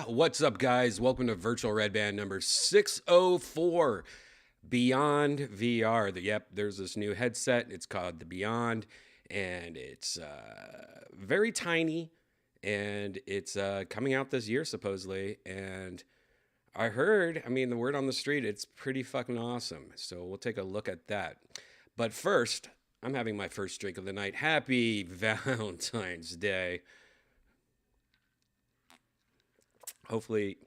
What's up, guys? Welcome to Virtual Redban number 604, Beyond VR. Yep, there's this new headset. It's called the Beyond, and it's very tiny, and it's coming out this year, supposedly. And I heard, the word on the street, it's pretty fucking awesome. So we'll take a look at that. But first, I'm having my first drink of the night. Happy Valentine's Day. Hopefully,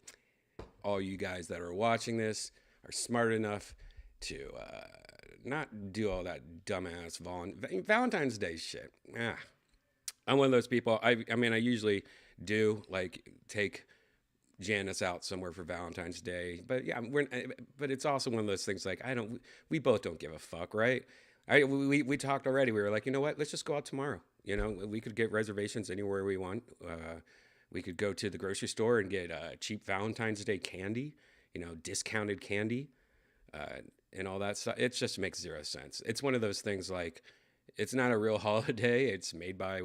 all you guys that are watching this are smart enough to not do all that dumbass Valentine's Day shit. I'm one of those people. I usually do like take Janice out somewhere for Valentine's Day, but yeah, but it's also one of those things like we both don't give a fuck, right? We talked already. We were like, you know what? Let's just go out tomorrow. You know, we could get reservations anywhere we want. We could go to the grocery store and get cheap Valentine's Day candy, discounted candy, and all that stuff. It just makes zero sense. It's one of those things like, it's not a real holiday. It's made by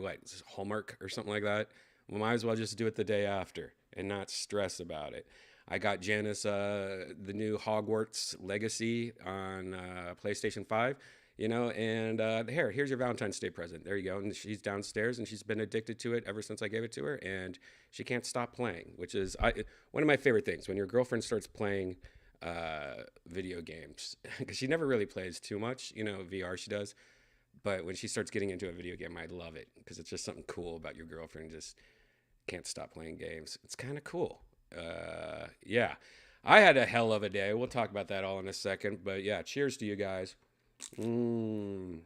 Hallmark or something like that. We might as well just do it the day after and not stress about it. I got Janice the new Hogwarts Legacy on PlayStation 5. And here's your Valentine's Day present. There you go. And she's downstairs, and she's been addicted to it ever since I gave it to her, and she can't stop playing, which is one of my favorite things, when your girlfriend starts playing video games, because she never really plays too much, VR she does, but when she starts getting into a video game, I love it, because it's just something cool about your girlfriend just can't stop playing games. It's kind of cool. Yeah. I had a hell of a day. We'll talk about that all in a second, but yeah, cheers to you guys. Look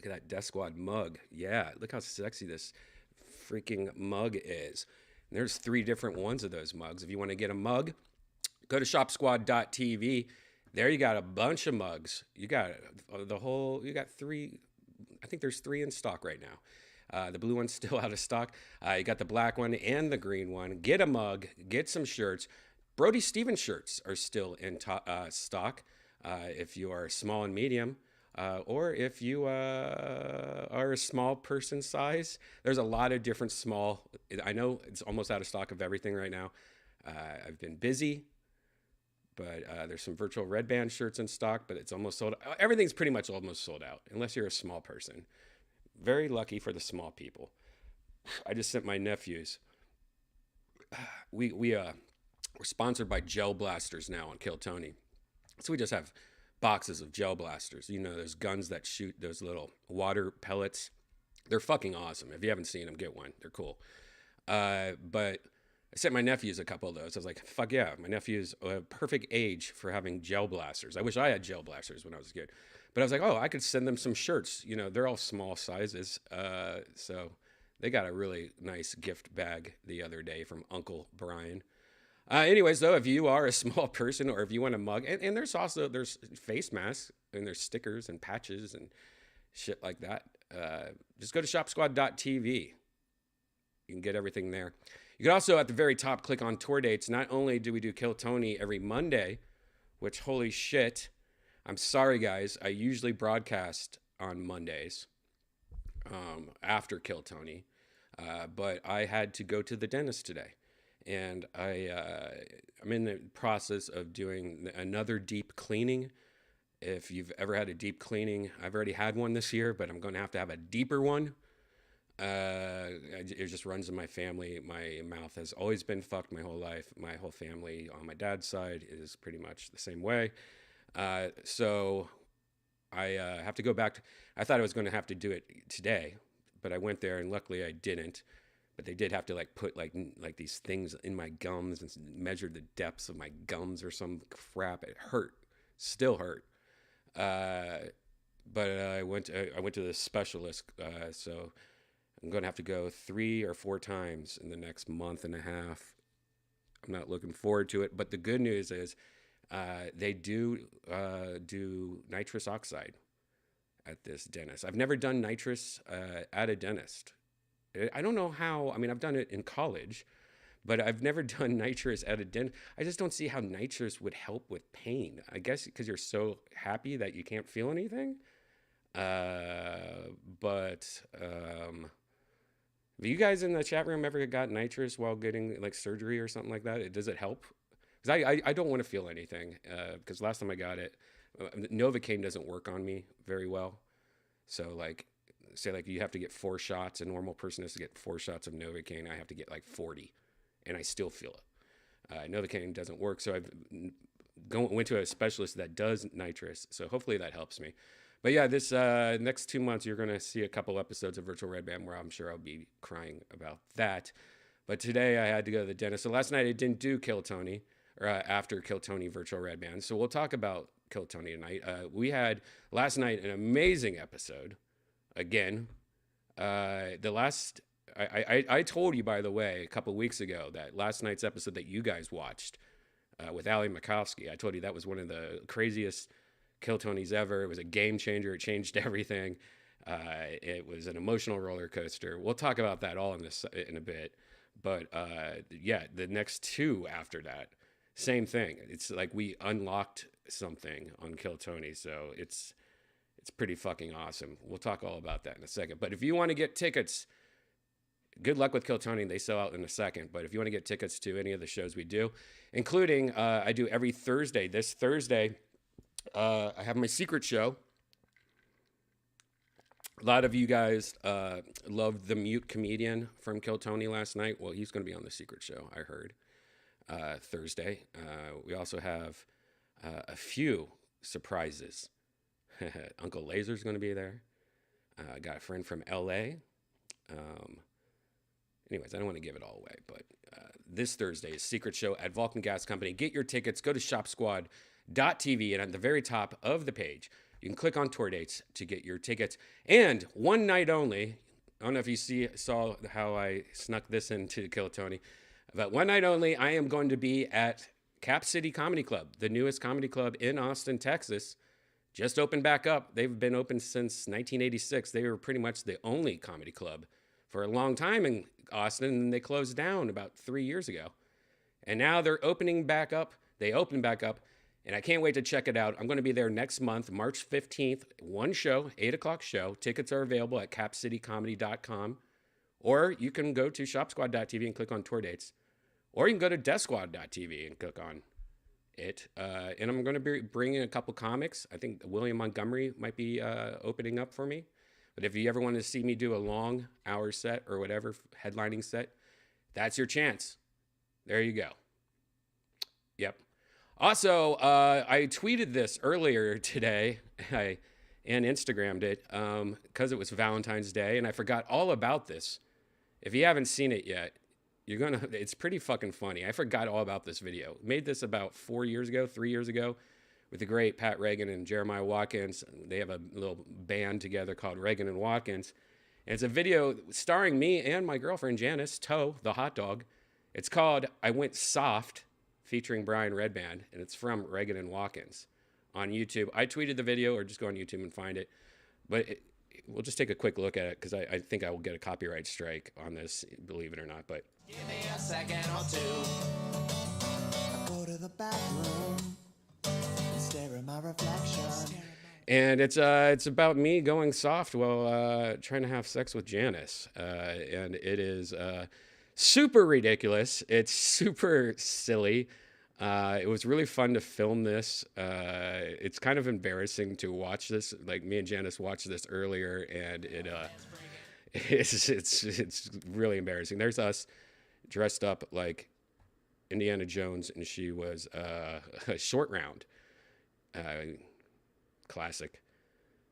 at that Death Squad mug. Yeah, look how sexy this freaking mug is. And there's 3 different ones of those mugs. If you want to get a mug, go to shopsquad.tv. There you got a bunch of mugs. You got you got 3. I think there's 3 in stock right now. The blue one's still out of stock. You got the black one and the green one. Get a mug, get some shirts. Brody Stevens shirts are still in stock. If you are small and medium, or if you are a small person size, there's a lot of different small. I know it's almost out of stock of everything right now. I've been busy, but there's some virtual Redban shirts in stock, but it's almost sold out. Everything's pretty much almost sold out, unless you're a small person. Very lucky for the small people. I just sent my nephews. We're sponsored by Gel Blasters now on Kill Tony. So we just have boxes of gel blasters. Those guns that shoot those little water pellets. They're fucking awesome. If you haven't seen them, get one. They're cool. But I sent my nephews a couple of those. I was like, fuck yeah. My nephew's a perfect age for having gel blasters. I wish I had gel blasters when I was a kid. But I was like, I could send them some shirts. They're all small sizes. So they got a really nice gift bag the other day from Uncle Brian. Anyways, though, if you are a small person, or if you want a mug, and there's face masks, and there's stickers and patches and shit like that. Just go to shopsquad.tv. You can get everything there. You can also, at the very top, click on tour dates. Not only do we do Kill Tony every Monday, which, holy shit, I'm sorry, guys. I usually broadcast on Mondays after Kill Tony, but I had to go to the dentist today. And I'm in the process of doing another deep cleaning. If you've ever had a deep cleaning, I've already had one this year, but I'm going to have a deeper one. It just runs in my family. My mouth has always been fucked my whole life. My whole family on my dad's side is pretty much the same way. So I have to go back. I thought I was going to have to do it today, but I went there and luckily I didn't. But they did have to like put like these things in my gums and measure the depths of my gums or some crap. It hurt, still hurt. But I went to the specialist, so I'm going to have to go 3 or 4 times in the next month and a half. I'm not looking forward to it, but the good news is they do nitrous oxide at this dentist. I've never done nitrous at a dentist. I don't know how. I mean, I've done it in college, but I've never done nitrous at a dentist. I just don't see how nitrous would help with pain. I guess because you're so happy that you can't feel anything. But have you guys in the chat room ever got nitrous while getting like surgery or something like that? Does it help? Because I don't want to feel anything. Because last time I got it, Novocaine doesn't work on me very well. So like, say like you have to get 4 shots. A normal person has to get 4 shots of Novocaine. I have to get like 40, and I still feel it. Novocaine doesn't work, so I've went to a specialist that does nitrous. So hopefully that helps me. But yeah, this next 2 months, you're going to see a couple episodes of Virtual Redban where I'm sure I'll be crying about that. But today I had to go to the dentist. So last night I didn't do Kill Tony, or after Kill Tony Virtual Redban. So we'll talk about Kill Tony tonight. We had last night an amazing episode. Again, I told you, by the way, a couple weeks ago that last night's episode that you guys watched with Ali Makovsky, I told you that was one of the craziest Kill Tonys ever. It was a game changer. It changed everything. It was an emotional roller coaster. We'll talk about that all in a bit. But yeah, the next 2 after that, same thing. It's like we unlocked something on Kill Tony, so it's pretty fucking awesome. We'll talk all about that in a second. But if you want to get tickets, good luck with Kill Tony. They sell out in a second. But if you want to get tickets to any of the shows we do, including I do every Thursday. This Thursday, I have my secret show. A lot of you guys loved the mute comedian from Kill Tony last night. Well, he's going to be on the secret show, I heard, Thursday. We also have a few surprises. Uncle Laser's going to be there. I got a friend from LA. Anyways, I don't want to give it all away, but this Thursday is secret show at Vulcan Gas Company. Get your tickets. Go to shopsquad.tv, and at the very top of the page, you can click on tour dates to get your tickets. And one night only, I don't know if you saw how I snuck this into Kill Tony, but one night only, I am going to be at Cap City Comedy Club, the newest comedy club in Austin, Texas. Just opened back up. They've been open since 1986. They were pretty much the only comedy club for a long time in Austin, and they closed down about 3 years ago. And now they're opening back up. They opened back up, and I can't wait to check it out. I'm going to be there next month, March 15th. One show, 8 o'clock show. Tickets are available at capcitycomedy.com. Or you can go to shopsquad.tv and click on tour dates. Or you can go to deathsquad.tv and click on it. And I'm going to be bringing a couple comics. I think William Montgomery might be opening up for me. But if you ever want to see me do a long hour set or whatever, headlining set, that's your chance. There you go. Yep. Also, I tweeted this earlier today and Instagrammed it because it was Valentine's Day, and I forgot all about this. If you haven't seen it yet, it's pretty fucking funny. I forgot all about this video. Made this about 3 years ago, with the great Pat Reagan and Jeremiah Watkins. They have a little band together called Reagan and Watkins. And it's a video starring me and my girlfriend, Janice, Toe, the hot dog. It's called I Went Soft, featuring Brian Redban, and it's from Reagan and Watkins on YouTube. I tweeted the video, or just go on YouTube and find it. But we'll just take a quick look at it, because I think I will get a copyright strike on this, believe it or not. But give me a second or two. I go to the bathroom and stare at my reflection. And it's about me going soft while trying to have sex with Janice. And it is super ridiculous. It's super silly. It was really fun to film this. It's kind of embarrassing to watch this. Like, me and Janice watched this earlier, and It's really embarrassing. There's us dressed up like Indiana Jones, and she was a short round. Uh, Classic.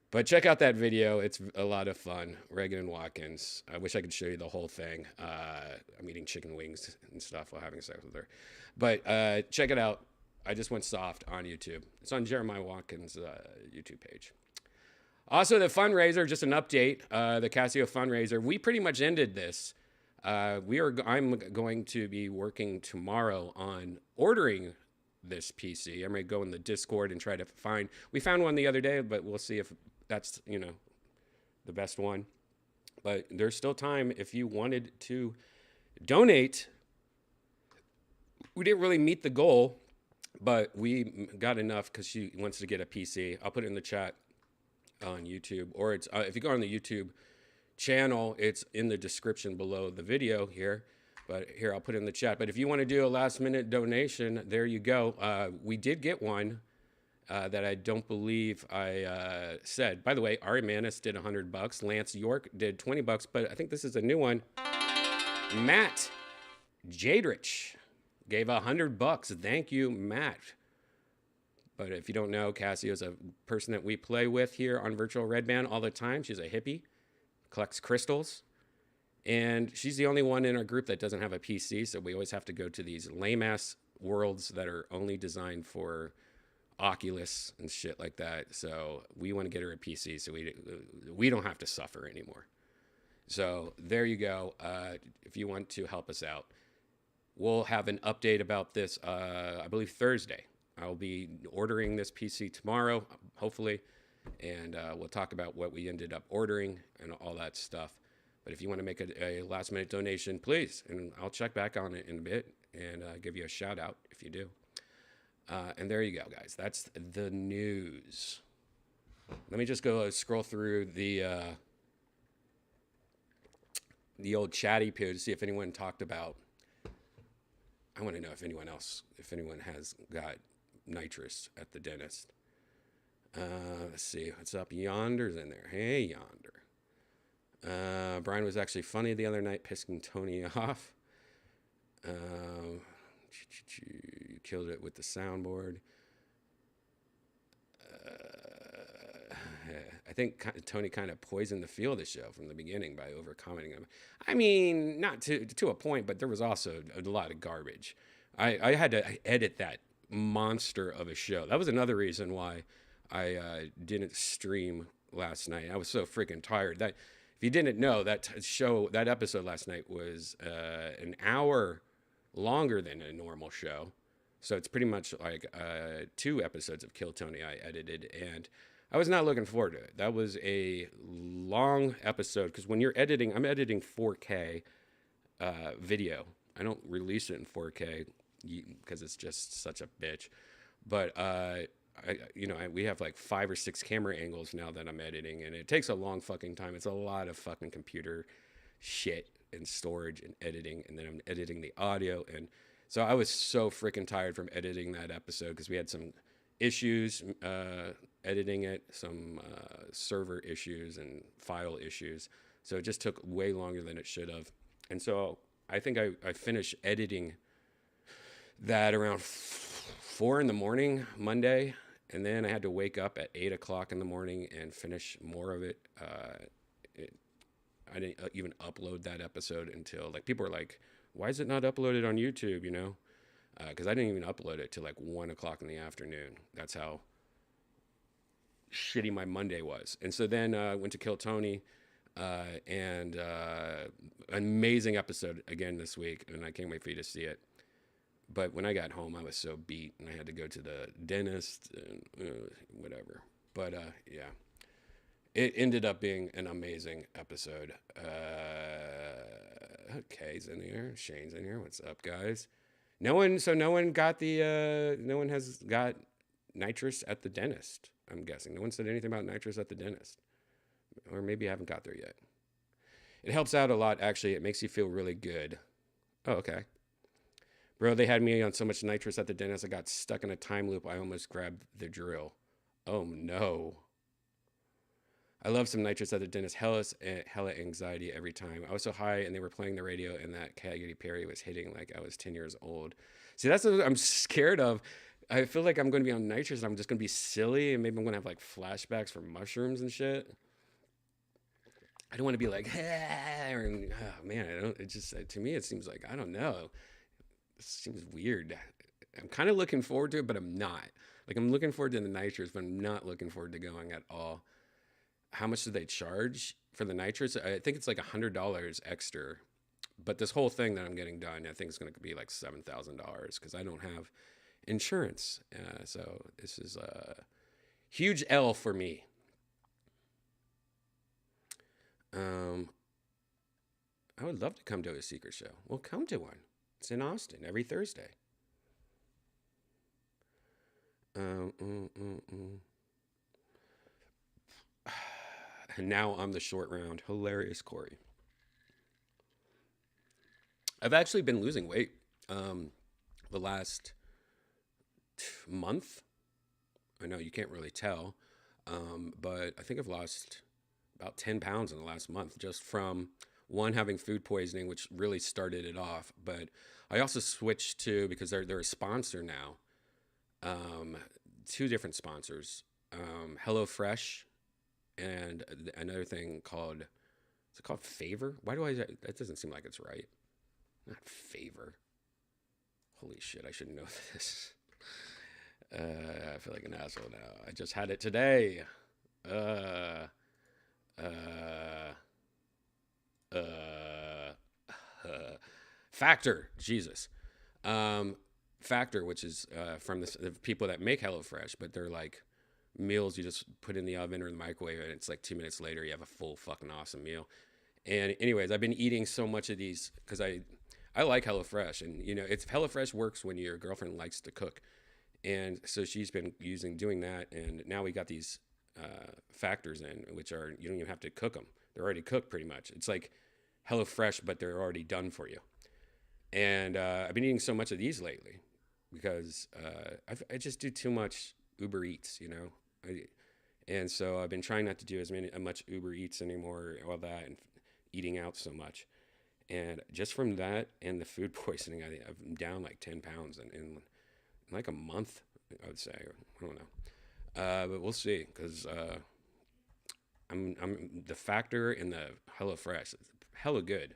But check out that video. It's a lot of fun. Reagan and Watkins. I wish I could show you the whole thing. I'm eating chicken wings and stuff while having sex with her. But check it out. I just went soft on YouTube. It's on Jeremiah Watkins' YouTube page. Also, the fundraiser, just an update. The Casio fundraiser. We pretty much ended this. I'm going to be working tomorrow on ordering this PC. I'm going to go in the Discord and try to find. We found one the other day, but we'll see if that's, the best one. But there's still time if you wanted to donate. We didn't really meet the goal, but we got enough because she wants to get a PC. I'll put it in the chat on YouTube, or it's if you go on the YouTube channel, it's in the description below the video here. But here, I'll put it in the chat. But if you want to do a last minute donation, there you go. We did get one that I don't believe I said. By the way, Ari Manis did $100. Lance York did $20, but I think this is a new one. Matt Jadrich gave $100. Thank you, Matt. But if you don't know, Cassie is a person that we play with here on Virtual Redban all the time. She's a hippie, collects crystals. And she's the only one in our group that doesn't have a PC, so we always have to go to these lame-ass worlds that are only designed for Oculus and shit like that. So we want to get her a PC so we don't have to suffer anymore. So there you go. If you want to help us out, we'll have an update about this, I believe, Thursday. I'll be ordering this PC tomorrow, hopefully, and we'll talk about what we ended up ordering and all that stuff. But if you want to make a last-minute donation, please, and I'll check back on it in a bit and give you a shout-out if you do. And there you go, guys. That's the news. Let me just go scroll through the old chatty poo to see if anyone talked about. I want to know if anyone has got nitrous at the dentist. Let's see what's up. Yonder's in there. Hey, Yonder. Brian was actually funny the other night, pissing Tony off. You killed it with the soundboard. I think Tony kind of poisoned the feel of the show from the beginning by over-commenting him. I mean, not to a point, but there was also a lot of garbage. I had to edit that monster of a show. That was another reason why I didn't stream last night. I was so freaking tired. That if you didn't know, that episode last night was an hour longer than a normal show. So it's pretty much like 2 episodes of Kill Tony I edited, and I was not looking forward to it. That was a long episode because when you're editing, I'm editing 4K video. I don't release it in 4K because it's just such a bitch. But we have like 5 or 6 camera angles now that I'm editing, and it takes a long fucking time. It's a lot of fucking computer shit and storage and editing, and then I'm editing the audio, and so I was so freaking tired from editing that episode because we had some issues editing it, some server issues and file issues. So it just took way longer than it should have. And so I think I finished editing that around 4 in the morning Monday, and then I had to wake up at 8 o'clock in the morning and finish more of it. I didn't even upload that episode until, like, people were like, why is it not uploaded on YouTube, because I didn't even upload it till like 1 o'clock in the afternoon. That's how shitty my Monday was. And so then I went to Kill Tony, and an amazing episode again this week, and I can't wait for you to see it. But when I got home, I was so beat, and I had to go to the dentist and whatever. But yeah, it ended up being an amazing episode. Kay's in here, Shane's in here. What's up, guys? No one has got nitrous at the dentist, I'm guessing. No one said anything about nitrous at the dentist. Or maybe I haven't got there yet. It helps out a lot, actually. It makes you feel really good. Oh, okay. Bro, they had me on so much nitrous at the dentist, I got stuck in a time loop. I almost grabbed the drill. Oh, no. I love some nitrous at the dentist. Hella anxiety every time. I was so high, and they were playing the radio, and that Katy Perry was hitting like I was 10 years old. See, that's what I'm scared of. I feel like I'm going to be on nitrous, and I'm just going to be silly, and maybe I'm going to have like flashbacks from mushrooms and shit. I don't want to be like, and, oh man, I don't. It just to me, it seems like I don't know. It seems weird. I'm kind of looking forward to it, but I'm not. Like I'm looking forward to the nitrous, but I'm not looking forward to going at all. How much do they charge for the nitrous? I think it's like $100 extra. But this whole thing that I'm getting done, I think it's going to be like $7,000 because I don't have insurance. So this is a huge L for me. I would love to come to a secret show. Well, come to one. It's in Austin every Thursday. Um, mm, mm, mm. And now I'm the short round. Hilarious, Corey. I've actually been losing weight the last month. I know you can't really tell, but I think I've lost about 10 pounds in the last month just from one, having food poisoning, which really started it off. But I also switched to, because they're a sponsor now, two different sponsors, HelloFresh and another thing called, is it called Favor? Why do I, that doesn't seem like it's right. Not Favor. Holy shit, I should know this. I feel like an asshole now. I just had it today. Uh, uh, Factor, Jesus. Factor, which is from the people that make HelloFresh, but they're like meals you just put in the oven or the microwave, and it's like 2 minutes later you have a full fucking awesome meal. And anyways, I've been eating so much of these because I like HelloFresh, and you know, it's HelloFresh works when your girlfriend likes to cook, and so she's been doing that, and now we got these factors in, which are, you don't even have to cook them; they're already cooked pretty much. It's like HelloFresh, but they're already done for you. And I've been eating so much of these lately because I just do too much Uber Eats, you know. And so I've been trying not to do as much Uber Eats anymore, all that, and eating out so much. And just from that and the food poisoning, I'm down like 10 pounds in like a month, I would say. I don't know. But we'll see, because I'm the Factor and the HelloFresh, it's hella good.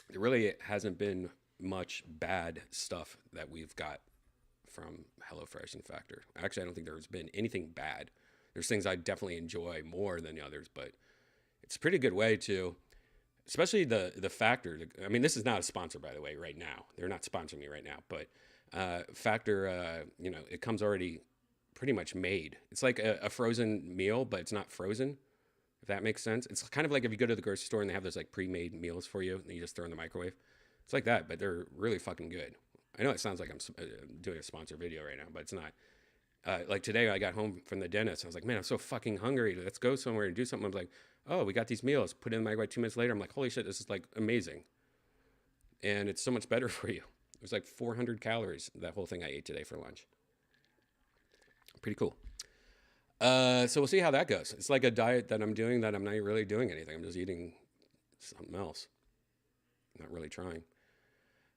There really hasn't been much bad stuff that we've got from HelloFresh and Factor. Actually, I don't think there's been anything bad. There's things I definitely enjoy more than the others, but it's a pretty good way to, especially the Factor. I mean, this is not a sponsor, by the way, right now. They're not sponsoring me right now, but Factor, you know, it comes already pretty much made. It's like a frozen meal, but it's not frozen, if that makes sense. It's kind of like if you go to the grocery store and they have those like pre-made meals for you and you just throw in the microwave. It's like that, but they're really fucking good. I know it sounds like I'm doing a sponsor video right now, but it's not. Like today, I got home from the dentist. I was like, man, I'm so fucking hungry. Let's go somewhere and do something. I was like, oh, we got these meals. Put it in the microwave 2 minutes later. I'm like, holy shit, this is like amazing. And it's so much better for you. It was like 400 calories, that whole thing I ate today for lunch. Pretty cool. So we'll see how that goes. It's like a diet that I'm doing that I'm not really doing anything. I'm just eating something else. Not really trying.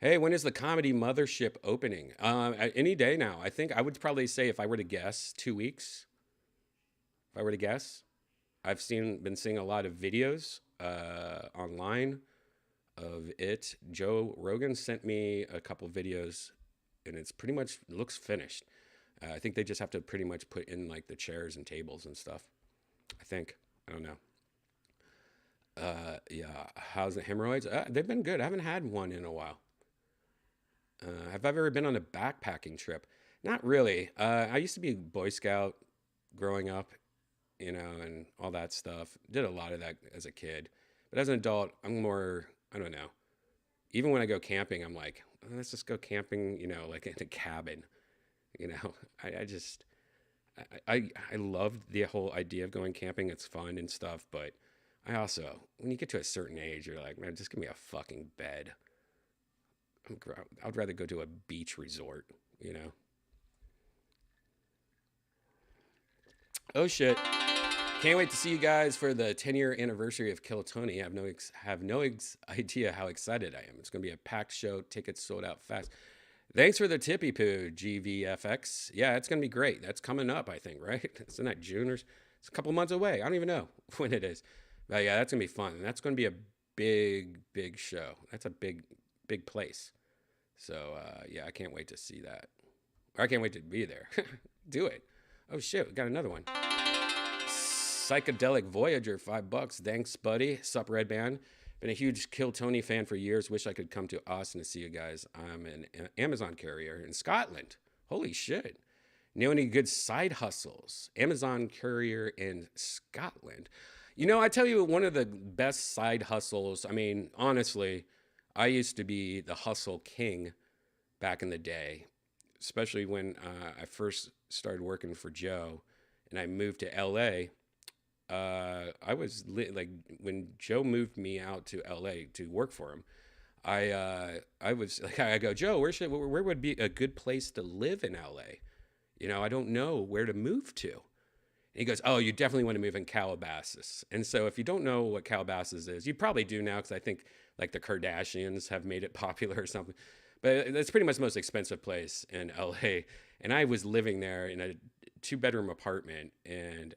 Hey, when is the Comedy Mothership opening? Any day now. I think I would probably say, if I were to guess, 2 weeks. If I were to guess, been seeing a lot of videos online of it. Joe Rogan sent me a couple videos, and it's pretty much looks finished. I think they just have to pretty much put in like the chairs and tables and stuff. I think. I don't know. Yeah. How's the hemorrhoids? They've been good. I haven't had one in a while. Have I ever been on a backpacking trip? Not really. I used to be a Boy Scout growing up, you know, and all that stuff. Did a lot of that as a kid. But as an adult, I'm more, I don't know. Even when I go camping, I'm like, let's just go camping, you know, like in a cabin. You know, I love the whole idea of going camping. It's fun and stuff. But I also, when you get to a certain age, you're like, man, just give me a fucking bed. I'd rather go to a beach resort, you know. Oh shit! Can't wait to see you guys for the 10-year anniversary of Kill Tony. I have no idea how excited I am. It's gonna be a packed show. Tickets sold out fast. Thanks for the tippy poo, GVFX. Yeah, it's gonna be great. That's coming up, I think, right? Isn't that June or it's a couple months away? I don't even know when it is. But yeah, that's gonna be fun. And that's gonna be a big show. That's a big place. So yeah, I can't wait to see that. Or I can't wait to be there. Do it. Oh shit, we got another one. Psychedelic Voyager, $5. Thanks, buddy. Sup, Redban. Been a huge Kill Tony fan for years. Wish I could come to Austin to see you guys. I'm an Amazon carrier in Scotland. Holy shit. Know any good side hustles? Amazon courier in Scotland. You know, I tell you, one of the best side hustles. I mean, honestly, I used to be the hustle king back in the day, especially when I first started working for Joe and I moved to LA. I was like when Joe moved me out to LA to work for him. I was like, I go, Joe, where would be a good place to live in LA? You know, I don't know where to move to. And he goes, oh, you definitely want to move in Calabasas. And so if you don't know what Calabasas is, you probably do now because I think like the Kardashians have made it popular or something. But it's pretty much the most expensive place in LA. And I was living there in a 2-bedroom apartment, and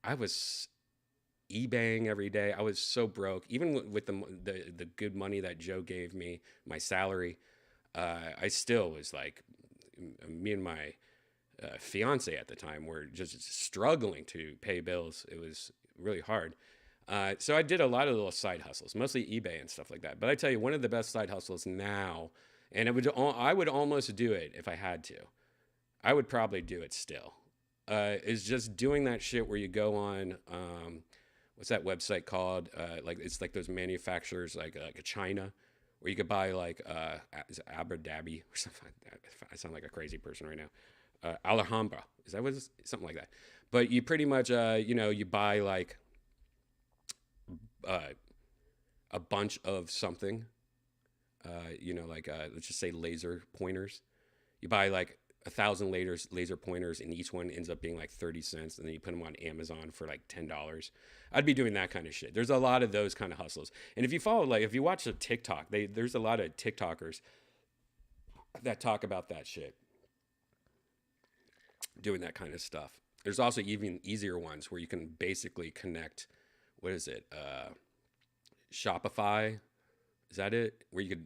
I was eBaying every day. I was so broke, even with the good money that Joe gave me, my salary. I still was like, me and my fiance at the time were just struggling to pay bills. It was really hard. So I did a lot of little side hustles, mostly eBay and stuff like that. But I tell you, one of the best side hustles now, and I would almost do it if I had to. I would probably do it still. Is just doing that shit where you go on, what's that website called? Like it's like those manufacturers like a China, where you could buy like is it Abu Dhabi or something like that. I sound like a crazy person right now. Alhambra, is that what it's, something like that? But you pretty much you know, you buy like uh, a bunch of something. You know, like let's just say laser pointers. You buy like 1,000 laser pointers, and each one ends up being like 30 cents, and then you put them on Amazon for like $10. I'd be doing that kind of shit. There's a lot of those kind of hustles. And if you follow, like, if you watch the TikTok, there's a lot of TikTokers that talk about that shit, doing that kind of stuff. There's also even easier ones where you can basically connect, what is it? Shopify. Is that it? Where you could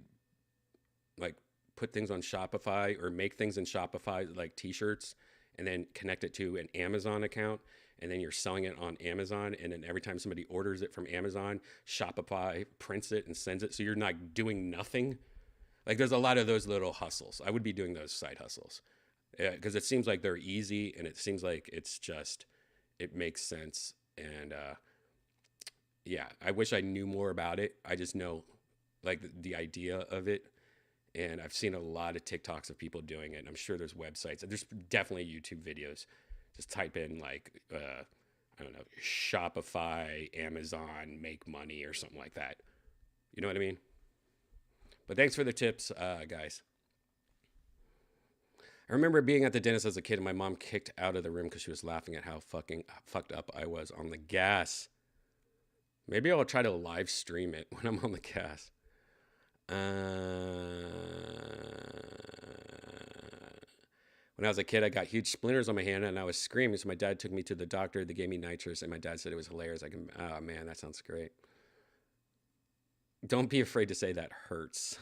like put things on Shopify or make things in Shopify, like t-shirts, and then connect it to an Amazon account. And then you're selling it on Amazon. And then every time somebody orders it from Amazon, Shopify prints it and sends it. So you're not doing nothing. Like there's a lot of those little hustles. I would be doing those side hustles because it seems like they're easy, and it seems like it's just, it makes sense. And yeah, I wish I knew more about it. I just know like the idea of it. And I've seen a lot of TikToks of people doing it. And I'm sure there's websites. There's definitely YouTube videos. Just type in like, I don't know, Shopify, Amazon, make money or something like that. You know what I mean? But thanks for the tips, guys. I remember being at the dentist as a kid, and my mom kicked out of the room because she was laughing at how fucking fucked up I was on the gas. Maybe I'll try to live stream it when I'm on the gas. When I was a kid, I got huge splinters on my hand, and I was screaming. So my dad took me to the doctor. They gave me nitrous, and my dad said it was hilarious. Oh man, that sounds great. Don't be afraid to say that hurts.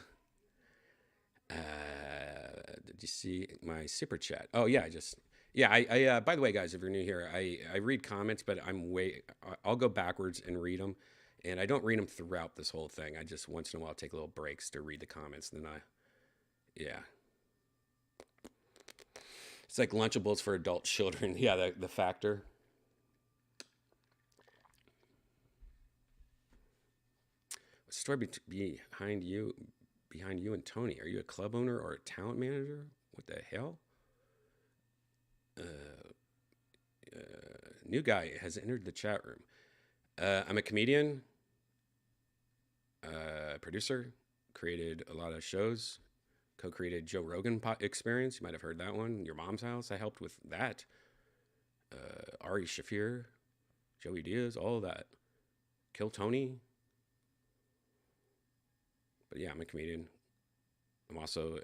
Did you see my super chat? Oh yeah, I by the way, guys, if you're new here, I read comments, but I'll go backwards and read them, and I don't read them throughout this whole thing. I just once in a while take little breaks to read the comments, and then yeah. It's like Lunchables for adult children. Yeah, the factor. What's the story behind you and Tony? Are you a club owner or a talent manager? What the hell? New guy has entered the chat room. I'm a comedian, producer, created a lot of shows, co-created Joe Rogan Experience. You might have heard that one. Your Mom's House. I helped with that. Ari Shafir, Joey Diaz, all of that. Kill Tony. But yeah, I'm a comedian. I'm also,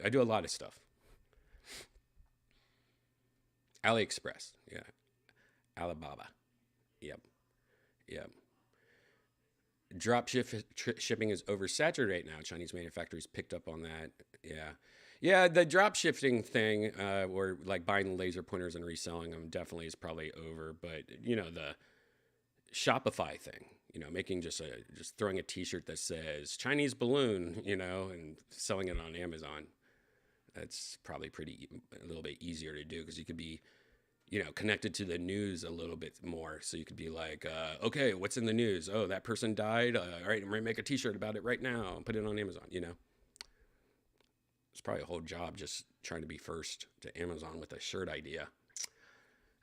I do a lot of stuff. AliExpress, yeah. Alibaba, yep, yep. Shipping is oversaturated right now. Chinese manufacturers picked up on that. Yeah. Yeah, the drop shifting thing, or like buying laser pointers and reselling them, definitely is probably over. But the Shopify thing, making just throwing a T-shirt that says Chinese balloon, and selling it on Amazon. That's probably a little bit easier to do because you could be, connected to the news a little bit more. So you could be like, okay, what's in the news? Oh, that person died. All right, I'm going to make a T-shirt about it right now and put it on Amazon, It's probably a whole job just trying to be first to Amazon with a shirt idea.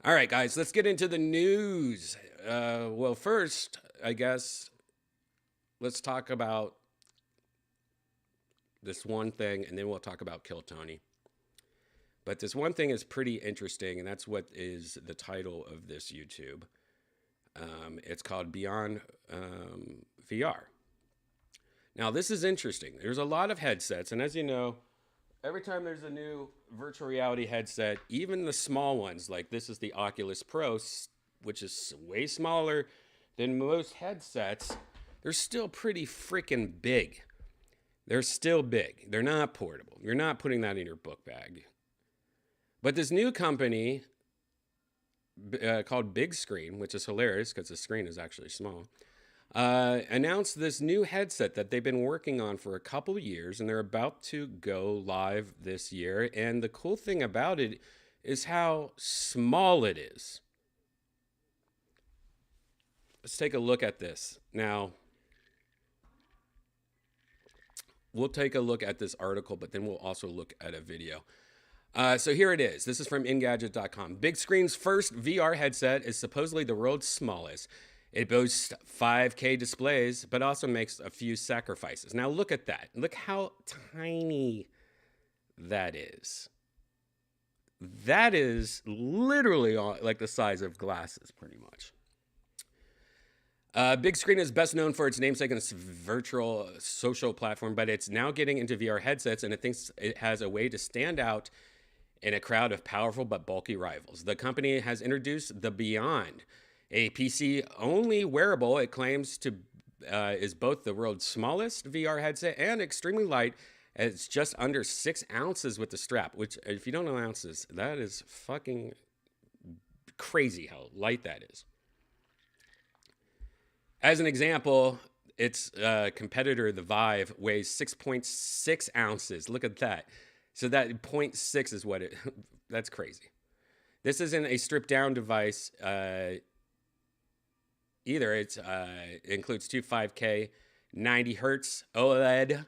All right, guys, let's get into the news. Well, first, I guess, let's talk about this one thing, and then we'll talk about Kill Tony. But this one thing is pretty interesting, and that's what is the title of this YouTube. It's called Beyond VR. Now, this is interesting. There's a lot of headsets, and as you know, every time there's a new virtual reality headset, even the small ones, like this is the Oculus Pro, which is way smaller than most headsets, they're still pretty freaking big. They're still big. They're not portable. You're not putting that in your book bag. But this new company called Big Screen, which is hilarious because the screen is actually small, announced this new headset that they've been working on for a couple years, and they're about to go live this year. And the cool thing about it is how small it is. Let's take a look at this. Now, we'll take a look at this article, but then we'll also look at a video. So here it is. This is from Engadget.com. Big Screen's first VR headset is supposedly the world's smallest. It boasts 5K displays, but also makes a few sacrifices. Now look at that. Look how tiny that is. That is literally like the size of glasses, pretty much. Big Screen is best known for its namesake and its virtual social platform, but it's now getting into VR headsets, and it thinks it has a way to stand out in a crowd of powerful but bulky rivals. The company has introduced the Beyond, a PC-only wearable it claims to is both the world's smallest VR headset and extremely light. It's just under 6 ounces with the strap, which, if you don't know ounces, that is fucking crazy how light that is. As an example, its competitor, the Vive, weighs 6.6 ounces. Look at that. So that 0.6 is what that's crazy. This isn't a stripped down device either. It includes two 5K 90 hertz OLED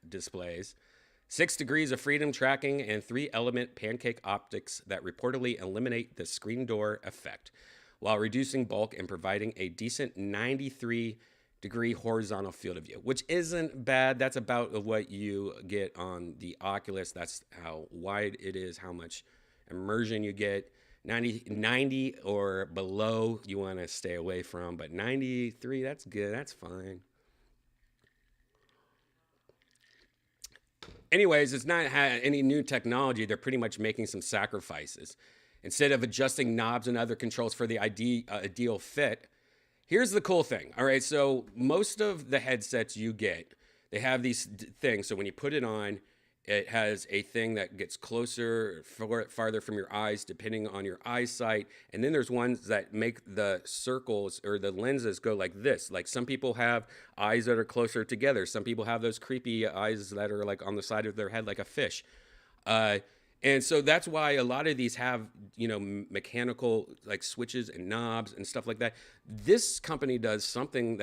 displays, 6 degrees of freedom tracking, and 3-element pancake optics that reportedly eliminate the screen door effect, while reducing bulk and providing a decent 93-degree horizontal field of view, which isn't bad. That's about what you get on the Oculus. That's how wide it is, how much immersion you get. 90 or below, you want to stay away from, but 93, that's good. That's fine. Anyways, it's not any new technology. They're pretty much making some sacrifices. Instead of adjusting knobs and other controls for the ideal fit, here's the cool thing. All right, so most of the headsets you get, they have these things. So when you put it on, it has a thing that gets closer, farther from your eyes, depending on your eyesight. And then there's ones that make the circles or the lenses go like this. Like some people have eyes that are closer together. Some people have those creepy eyes that are like on the side of their head like a fish. And so that's why a lot of these have, mechanical like switches and knobs and stuff like that. This company does something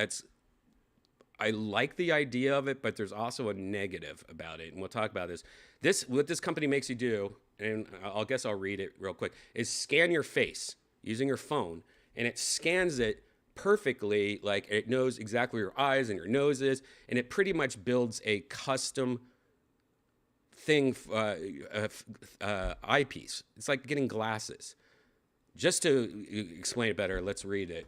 I like the idea of it, but there's also a negative about it. And we'll talk about this. What this company makes you do, and I'll read it real quick, is scan your face using your phone. And it scans it perfectly. Like it knows exactly where your eyes and your nose is. And it pretty much builds a custom thing, eyepiece. It's like getting glasses. Just to explain it better, let's read it.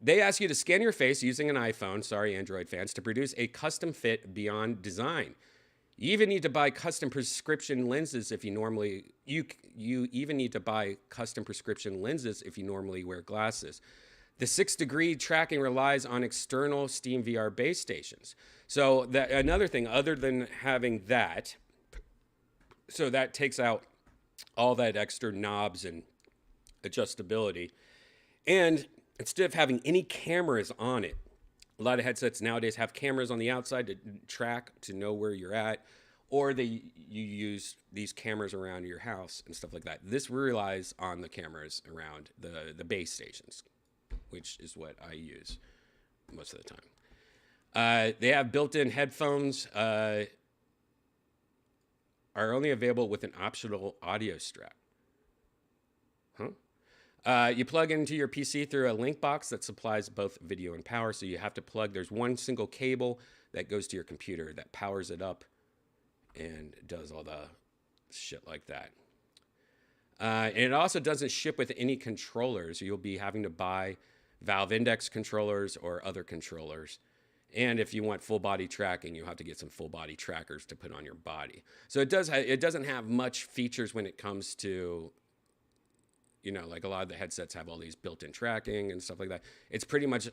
They ask you to scan your face using an iPhone, sorry, Android fans, to produce a custom fit beyond design. You even need to buy custom prescription lenses if you normally you even need to buy custom prescription lenses if you normally wear glasses. The 6-degree tracking relies on external Steam VR base stations. So that another thing, other than having that, so that takes out all that extra knobs and adjustability. And instead of having any cameras on it, a lot of headsets nowadays have cameras on the outside to track, to know where you're at, or you use these cameras around your house and stuff like that. This relies on the cameras around the base stations, which is what I use most of the time. They have built-in headphones, are only available with an optional audio strap. You plug into your PC through a link box that supplies both video and power. So you have to plug, there's one single cable that goes to your computer that powers it up and does all the shit like that. And it also doesn't ship with any controllers. You'll be having to buy Valve Index controllers or other controllers. And if you want full body tracking, you have to get some full body trackers to put on your body. So it doesn't have much features when it comes to, like a lot of the headsets have all these built-in tracking and stuff like that. It's pretty much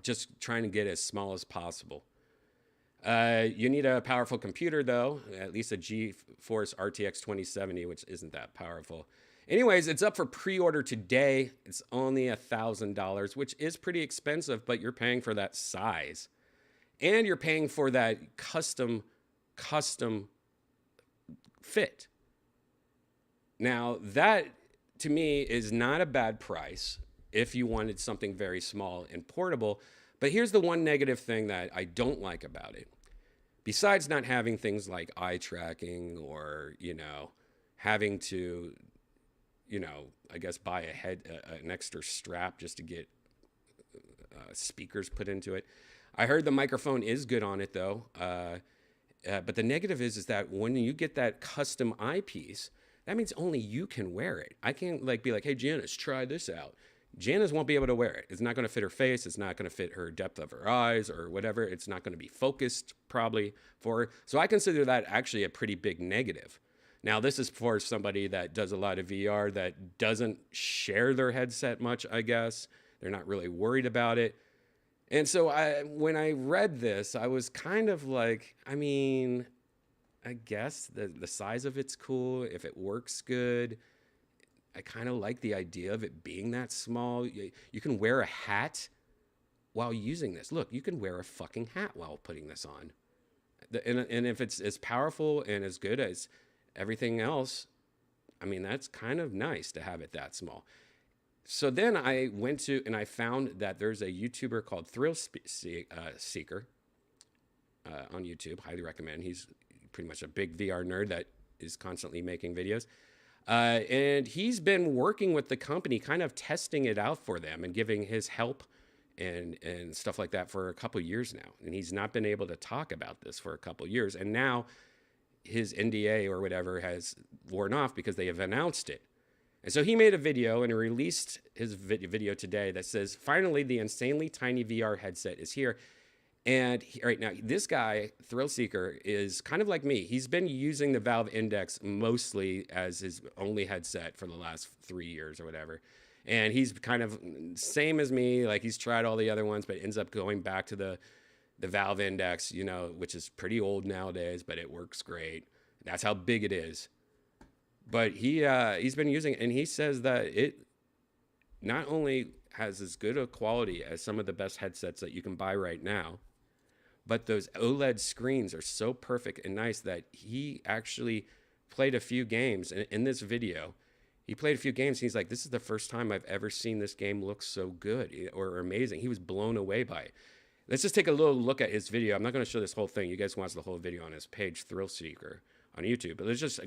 just trying to get as small as possible. You need a powerful computer, though, at least a GeForce RTX 2070, which isn't that powerful. Anyways, it's up for pre-order today. It's only $1,000, which is pretty expensive, but you're paying for that size. And you're paying for that custom fit. Now, that, to me, is not a bad price if you wanted something very small and portable. But here's the one negative thing that I don't like about it. Besides not having things like eye tracking or, having to, I guess buy an extra strap just to get speakers put into it. I heard the microphone is good on it, though. But the negative is that when you get that custom eyepiece, that means only you can wear it. I can't be like, hey, Janice, try this out. Janice won't be able to wear it. It's not going to fit her face. It's not going to fit her depth of her eyes or whatever. It's not going to be focused probably for her. So I consider that actually a pretty big negative. Now, this is for somebody that does a lot of VR that doesn't share their headset much, I guess. They're not really worried about it. And so when I read this, I was kind of like, I guess the size of it's cool. If it works good, I kind of like the idea of it being that small. You can wear a hat while using this. Look, you can wear a fucking hat while putting this on. And if it's as powerful and as good as everything else, that's kind of nice to have it that small. So then I went to, and I found that there's a YouTuber called Thrill Seeker on YouTube. Highly recommend. He's pretty much a big VR nerd that is constantly making videos. And he's been working with the company, kind of testing it out for them and giving his help and stuff like that for a couple years now. And he's not been able to talk about this for a couple years. And now his NDA or whatever has worn off because they have announced it. And so he made a video and he released his video today that says, finally, the insanely tiny VR headset is here. And right now, this guy, Thrill Seeker, is kind of like me. He's been using the Valve Index mostly as his only headset for the last 3 years or whatever. And he's kind of same as me. Like, he's tried all the other ones, but ends up going back to the Valve Index, which is pretty old nowadays, but it works great. That's how big it is. But he's been using it, and he says that it not only has as good a quality as some of the best headsets that you can buy right now, but those OLED screens are so perfect and nice that he actually played a few games in this video. He played a few games, and he's like, this is the first time I've ever seen this game look so good or amazing. He was blown away by it. Let's just take a little look at his video. I'm not going to show this whole thing. You guys watch the whole video on his page, Thrill Seeker, on YouTube. But let's just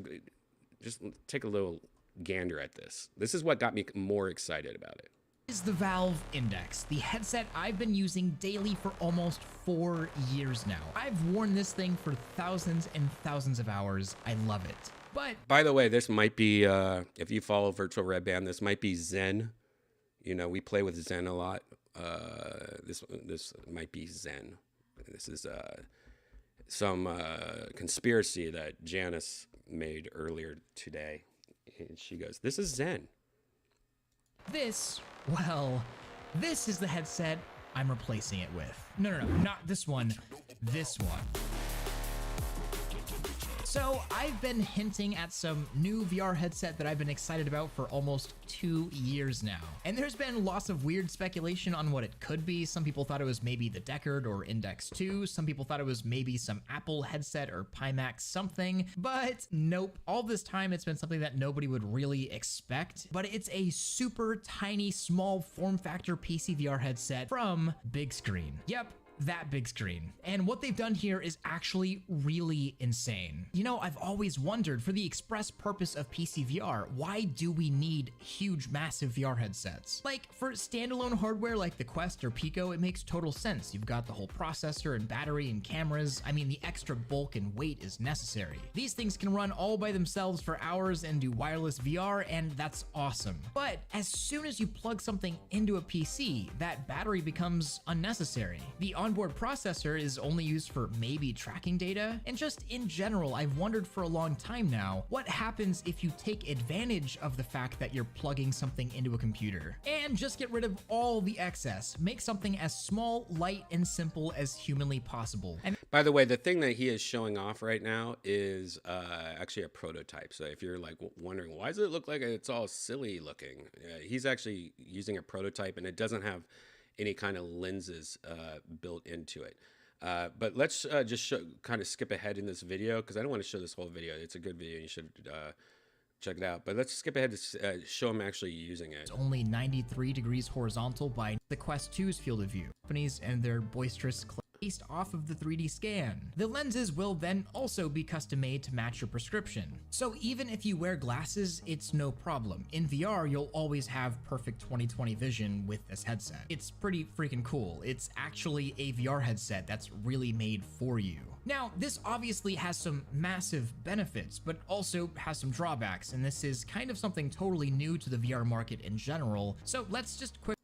take a little gander at this. This is what got me more excited about it. Is the Valve Index, the headset I've been using daily for almost 4 years now. I've worn this thing for thousands and thousands of hours. I love it. But by the way, this might be, if you follow Virtual Redban, this might be Zen. You know, we play with Zen a lot. This might be Zen. This is some conspiracy that Janice made earlier today. And she goes, this is Zen. this, well, this is the headset I'm replacing it with. No, not this one, this one. So I've been hinting at some new VR headset that I've been excited about for almost 2 years now. And there's been lots of weird speculation on what it could be. Some people thought it was maybe the Deckard or Index 2. Some people thought it was maybe some Apple headset or Pimax something. But nope, all this time it's been something that nobody would really expect. But it's a super tiny, small form factor PC VR headset from Big Screen. Yep, that big screen. And what they've done here is actually really insane. You know, I've always wondered, for the express purpose of PC VR, why do we need huge, massive VR headsets? Like, for standalone hardware like the Quest or Pico, it makes total sense. You've got the whole processor and battery and cameras. I mean, the extra bulk and weight is necessary. These things can run all by themselves for hours and do wireless VR, and that's awesome. But as soon as you plug something into a PC, that battery becomes unnecessary. The onboard processor is only used for maybe tracking data, and just in general, I've wondered for a long time now, what happens if you take advantage of the fact that you're plugging something into a computer? And just get rid of all the excess, make something as small, light, and simple as humanly possible. And by the way, the thing that he is showing off right now is actually a prototype. So if you're like wondering, why does it look like it's all silly looking? He's actually using a prototype, and it doesn't have any kind of lenses built into it. But let's just kind of skip ahead in this video, because I don't want to show this whole video. It's a good video. You should check it out. But let's skip ahead to show him actually using it. it's only 93 degrees horizontal by the Quest 2's field of view. Companies and their boisterous based off of the 3D scan. The lenses will then also be custom made to match your prescription. So even if you wear glasses, it's no problem. In VR, you'll always have perfect 20/20 vision with this headset. It's pretty freaking cool. It's actually a VR headset that's really made for you. Now, this obviously has some massive benefits, but also has some drawbacks, and this is kind of something totally new to the VR market in general. So let's just quick.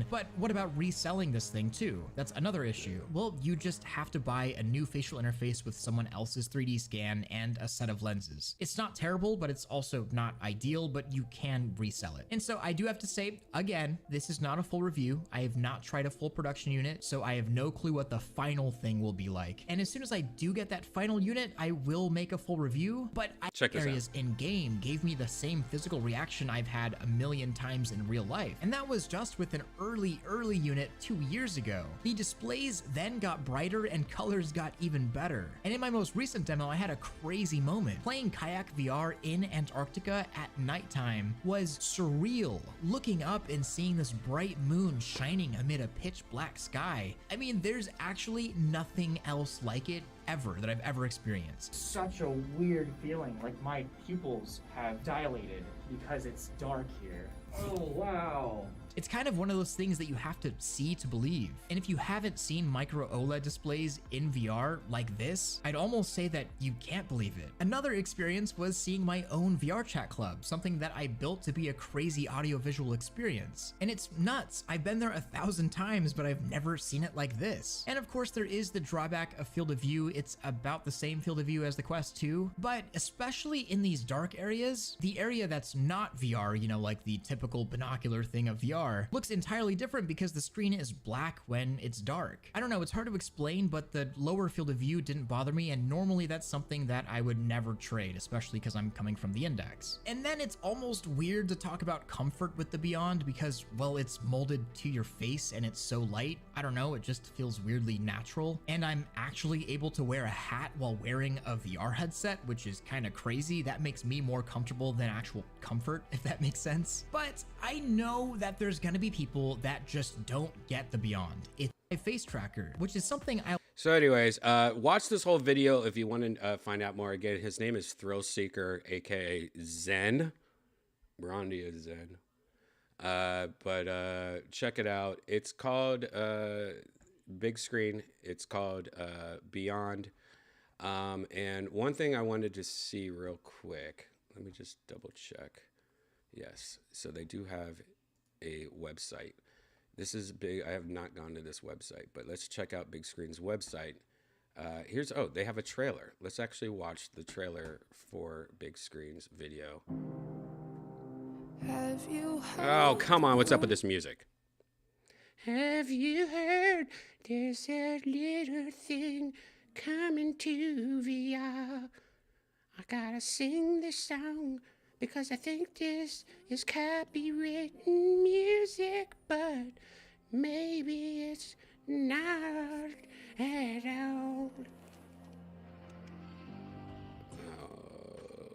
But what about reselling this thing too? That's another issue. Well, you just have to buy a new facial interface with someone else's 3D scan and a set of lenses. It's not terrible, but it's also not ideal, but you can resell it. And so I do have to say, again, this is not a full review. I have not tried a full production unit, so I have no clue what the final thing will be like. And as soon as I do get that final unit, I will make a full review, but areas in game gave me the same physical reaction I've had a million times in real life. And that was just with an early unit 2 years ago. The displays then got brighter and colors got even better. And in my most recent demo, I had a crazy moment. Playing Kayak VR in Antarctica at nighttime was surreal. Looking up and seeing this bright moon shining amid a pitch black sky. I mean, there's actually nothing else like it ever that I've ever experienced. Such a weird feeling, like my pupils have dilated because it's dark here. Oh, wow. It's kind of one of those things that you have to see to believe. And if you haven't seen micro OLED displays in VR like this, I'd almost say that you can't believe it. Another experience was seeing my own VR chat club, something that I built to be a crazy audiovisual experience. And it's nuts. I've been there 1,000 times, but I've never seen it like this. And of course, there is the drawback of field of view. It's about the same field of view as the Quest 2, but especially in these dark areas, the area that's not VR, you know, like the typical binocular thing of VR, looks entirely different because the screen is black when it's dark. I don't know, it's hard to explain, but the lower field of view didn't bother me, and normally that's something that I would never trade, especially because I'm coming from the Index. And then it's almost weird to talk about comfort with the Beyond because, well, it's molded to your face and it's so light. I don't know, it just feels weirdly natural. And I'm actually able to wear a hat while wearing a VR headset, which is kind of crazy. That makes me more comfortable than actual comfort, if that makes sense. But I know that there's gonna be people that just don't get the Beyond. It's a face tracker, which is something I... So anyways, watch this whole video if you want to find out more. Again, his name is Thrill Seeker, aka Zen. We're on to you, Zen. But check it out. It's called big screen. It's called Beyond. And one thing I wanted to see real quick. Let me just double check. Yes. So they do have a website. This is big. I have not gone to this website, but let's check out Big Screen's website. They have a trailer. Let's actually watch the trailer for Big Screen's video. Have you Oh, come on. What's up with this music? Have you heard there's a little thing coming to VR? I gotta sing this song because I think this is copywritten music, but maybe it's not at all.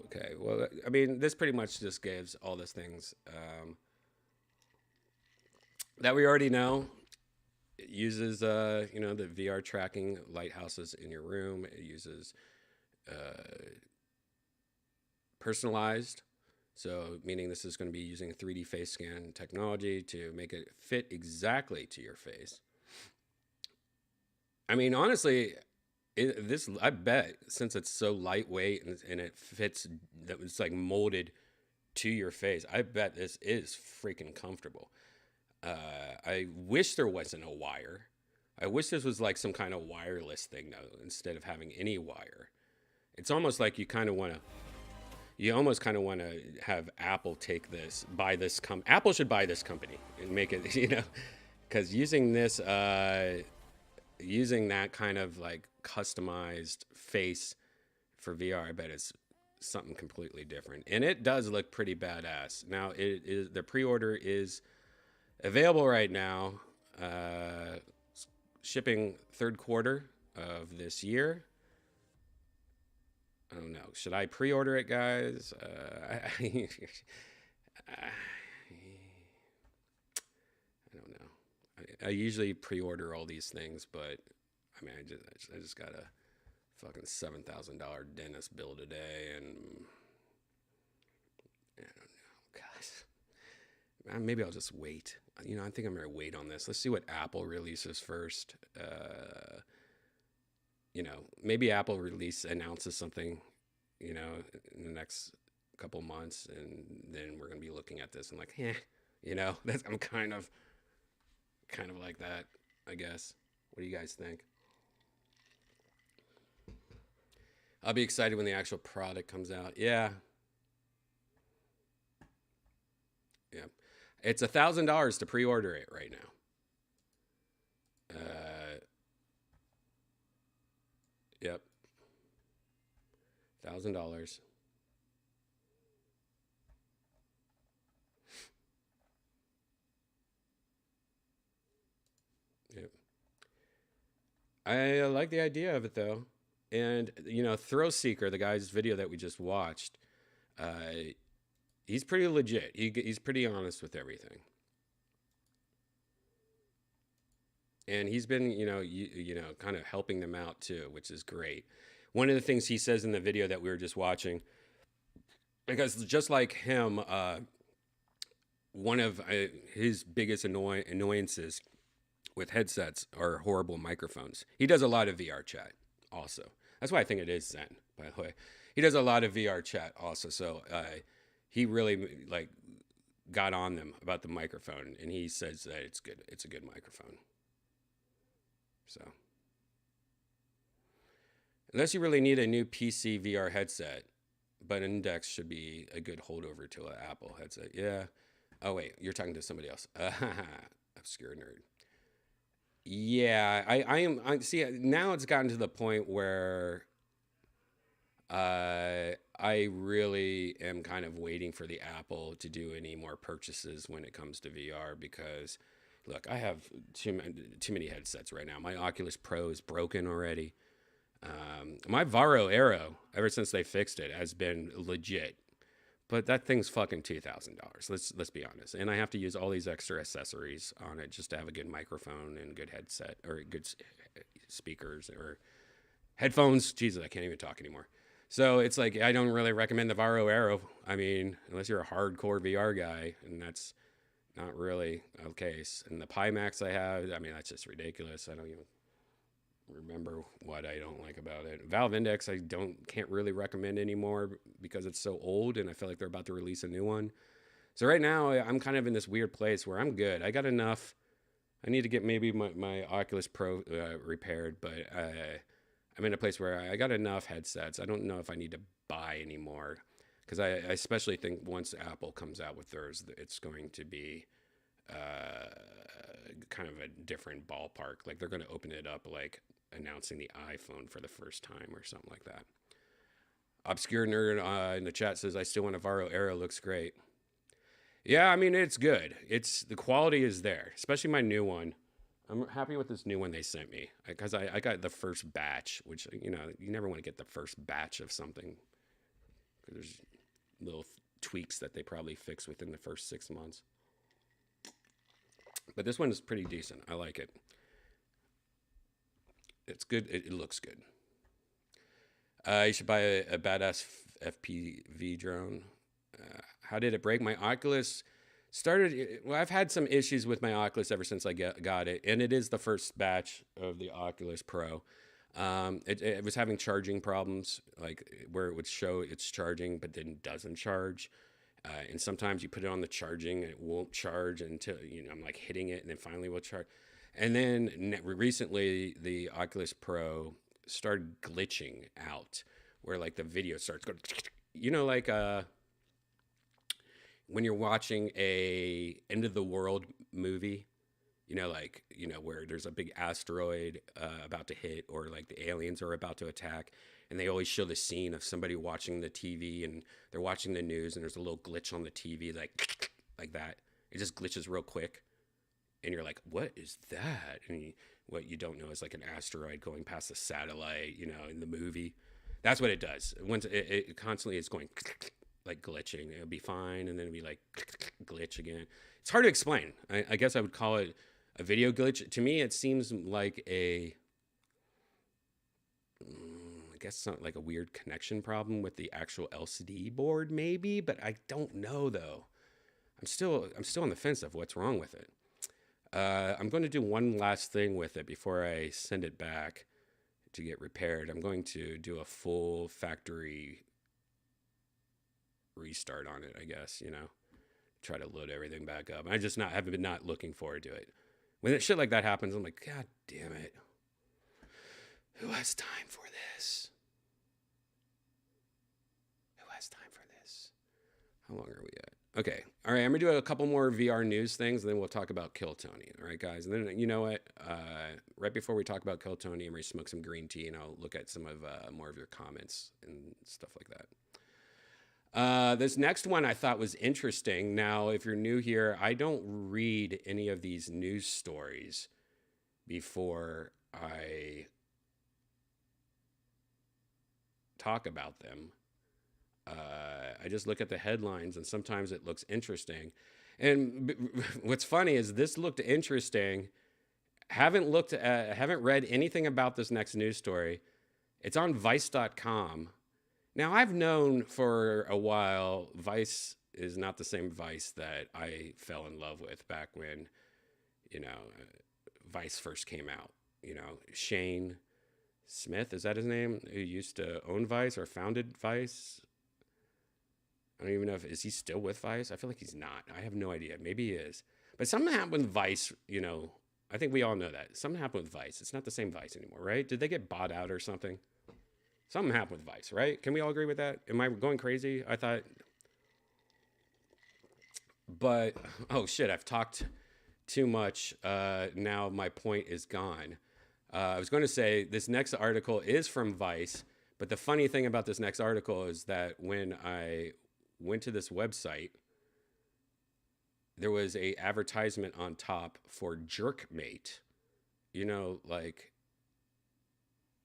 Okay, well, I mean, this pretty much just gives all those things that we already know. It uses, the VR tracking lighthouses in your room. It uses personalized. So meaning this is going to be using 3D face scan technology to make it fit exactly to your face. I mean, honestly, I bet since it's so lightweight and it fits, that it's like molded to your face, I bet this is freaking comfortable. I wish there wasn't a wire. I wish this was like some kind of wireless thing though, instead of having any wire. It's almost like you almost kind of want to have Apple take this, Apple should buy this company and make it, because using this, using that kind of like customized face for VR, I bet it's something completely different. And it does look pretty badass. Now, the pre-order is available right now, shipping third quarter of this year. I don't know. Should I pre-order it, guys? I don't know. I usually pre-order all these things, but I mean, I just got a fucking $7,000 dentist bill today, and I don't know, guys. Maybe I'll just wait. I think I'm gonna wait on this. Let's see what Apple releases first. Maybe Apple announces something, in the next couple months, and then we're gonna be looking at this and like, I'm kind of like that, I guess. What do you guys think? I'll be excited when the actual product comes out. Yeah. It's $1,000 to pre-order it right now. Yep. $1,000. Yep. I like the idea of it though. And, Thrill Seeker, the guy's video that we just watched, he's pretty legit. He's pretty honest with everything. And he's been, kind of helping them out too, which is great. One of the things he says in the video that we were just watching, because just like him, one of his biggest annoyances with headsets are horrible microphones. He does a lot of VR chat also. That's why I think it is Zen, by the way. He does a lot of VR chat also. So he really got on them about the microphone, and he says that it's good. It's a good microphone. So unless you really need a new PC VR headset, but Index should be a good holdover to an Apple headset. Yeah. Oh wait, you're talking to somebody else. Obscure nerd. Yeah, I see. Now it's gotten to the point where I really am kind of waiting for the Apple to do any more purchases when it comes to VR, because look, I have too many headsets right now. My Oculus Pro is broken already. My Varo Aero, ever since they fixed it, has been legit. But that thing's fucking $2,000. Let's be honest. And I have to use all these extra accessories on it just to have a good microphone and good headset, or good speakers or headphones. Jesus, I can't even talk anymore. So it's like, I don't really recommend the Varo Aero. I mean, unless you're a hardcore VR guy, and that's not really. Okay, and the Pimax I have, I mean, that's just ridiculous. I don't even remember what I don't like about it. Valve Index, can't really recommend anymore because it's so old, and I feel like they're about to release a new one. So right now, I'm kind of in this weird place where I'm good. I got enough. I need to get maybe my Oculus Pro repaired, but I'm in a place where I got enough headsets. I don't know if I need to buy anymore, because I especially think once Apple comes out with theirs, it's going to be kind of a different ballpark. Like they're going to open it up like announcing the iPhone for the first time or something like that. Obscure Nerd in the chat says, I still want a Varo Aero, looks great. Yeah, I mean, it's good. The quality is there, especially my new one. I'm happy with this new one they sent me, because I got the first batch, which, you never want to get the first batch of something, because there's little tweaks that they probably fix within the first 6 months. But this one is pretty decent. I like it. It's good. It looks good. You should buy a badass FPV drone. How did it break? My Oculus started. Well, I've had some issues with my Oculus ever since I got it, and it is the first batch of the Oculus Pro. It was having charging problems, like where it would show it's charging, but then doesn't charge. And sometimes you put it on the charging and it won't charge until, I'm like hitting it and then finally will charge. And then recently the Oculus Pro started glitching out where like the video starts going, like when you're watching a end of the world movie, where there's a big asteroid about to hit, or like the aliens are about to attack. And they always show the scene of somebody watching the TV and they're watching the news and there's a little glitch on the TV, like that. It just glitches real quick. And you're like, what is that? And what you don't know is like an asteroid going past a satellite, in the movie. That's what it does. Once it constantly is going like glitching. It'll be fine. And then it'll be like glitch again. It's hard to explain. I guess I would call it a video glitch. To me, it seems like I guess something like a weird connection problem with the actual LCD board, maybe, but I don't know though. I'm still on the fence of what's wrong with it. I'm going to do one last thing with it before I send it back to get repaired. I'm going to do a full factory restart on it, I guess, try to load everything back up. I just have been not looking forward to it. When shit like that happens, I'm like, God damn it. Who has time for this? How long are we at? Okay. All right. I'm going to do a couple more VR news things, and then we'll talk about Kill Tony. All right, guys. And then, you know what? Right before we talk about Kill Tony, I'm going to smoke some green tea, and I'll look at some of more of your comments and stuff like that. This next one I thought was interesting. Now, if you're new here, I don't read any of these news stories before I talk about them. I just look at the headlines, and sometimes it looks interesting. And what's funny is this looked interesting. Haven't read anything about this next news story. It's on Vice.com. Now, I've known for a while Vice is not the same Vice that I fell in love with back when, Vice first came out. Shane Smith, is that his name? Who used to own Vice or founded Vice? I don't even know is he still with Vice? I feel like he's not. I have no idea. Maybe he is. But something happened with Vice, I think we all know that. Something happened with Vice. It's not the same Vice anymore, right? Did they get bought out or something? Something happened with Vice, right? Can we all agree with that? Am I going crazy? I thought. But, oh shit, I've talked too much. Now my point is gone. I was going to say this next article is from Vice, but the funny thing about this next article is that when I went to this website, there was a advertisement on top for Jerkmate.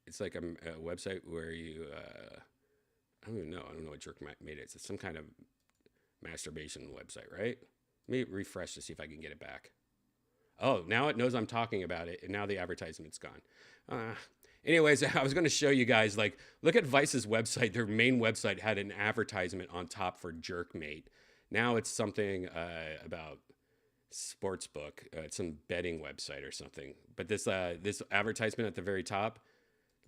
It's like a website where you, I don't even know. I don't know what Jerkmate is. It's some kind of masturbation website, right? Let me refresh to see if I can get it back. Oh, now it knows I'm talking about it, and now the advertisement's gone. Anyways, I was going to show you guys, look at Vice's website. Their main website had an advertisement on top for Jerkmate. Now it's something about sports book. It's some betting website or something. But this advertisement at the very top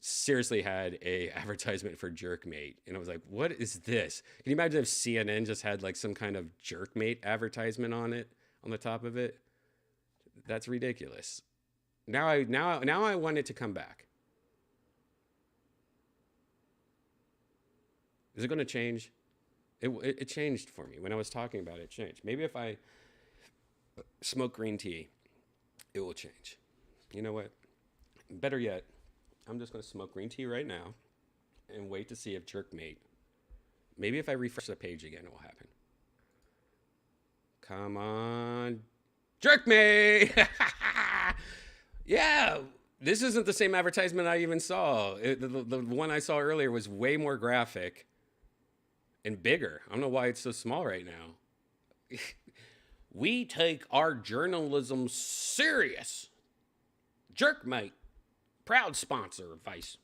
seriously had a advertisement for Jerkmate, and I was like, "What is this?" Can you imagine if CNN just had like some kind of Jerkmate advertisement on it, on the top of it? That's ridiculous. Now I want it to come back. Is it going to change? It changed for me when I was talking about it. It changed. Maybe if I smoke green tea, it will change. You know what? Better yet, I'm just going to smoke green tea right now and wait to see if Jerkmate. Maybe if I refresh the page again, it will happen. Come on, Jerkmate! Yeah, this isn't the same advertisement I even saw. The one I saw earlier was way more graphic and bigger. I don't know why it's so small right now. We take our journalism serious. Jerkmate, proud sponsor of Vice.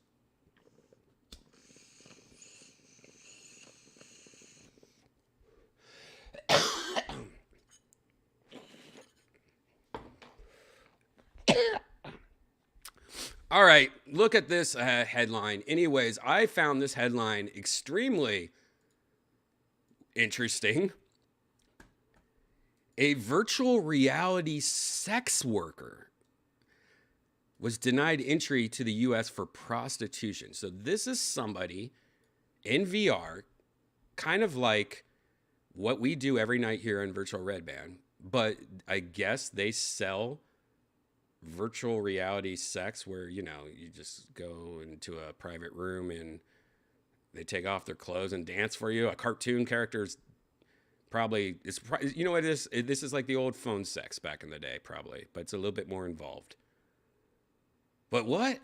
All right, look at this headline. Anyways, I found this headline extremely interesting. A virtual reality sex worker was denied entry to the U.S. for prostitution. So this is somebody in VR, kind of like what we do every night here in Virtual Redban, but I guess they sell virtual reality sex where, you know, you just go into a private room and they take off their clothes and dance for you. A cartoon character's probably, you know what it is? This is like the old phone sex back in the day, probably, but it's a little bit more involved. But what?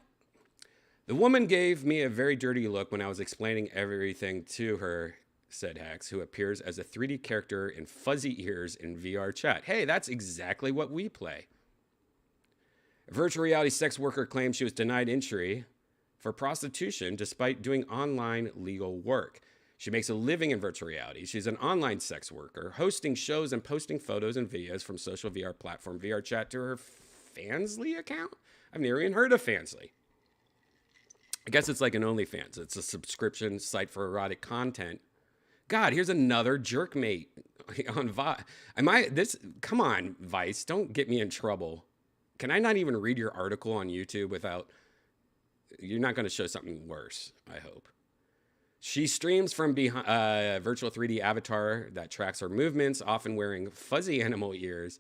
The woman gave me a very dirty look when I was explaining everything to her, said Hex, who appears as a 3D character in fuzzy ears in VR chat. Hey, that's exactly what we play. A virtual reality sex worker claims she was denied entry for prostitution despite doing online legal work. She makes a living in virtual reality. She's an online sex worker, hosting shows and posting photos and videos from social VR platform VR chat to her Fansly account. I've never even heard of Fansly. I guess it's like an OnlyFans. It's a subscription site for erotic content. God, here's another Jerkmate on Vice. Come on, Vice, don't get me in trouble. Can I not even read your article on YouTube without... You're not going to show something worse, I hope. She streams from behind a virtual 3D avatar that tracks her movements, often wearing fuzzy animal ears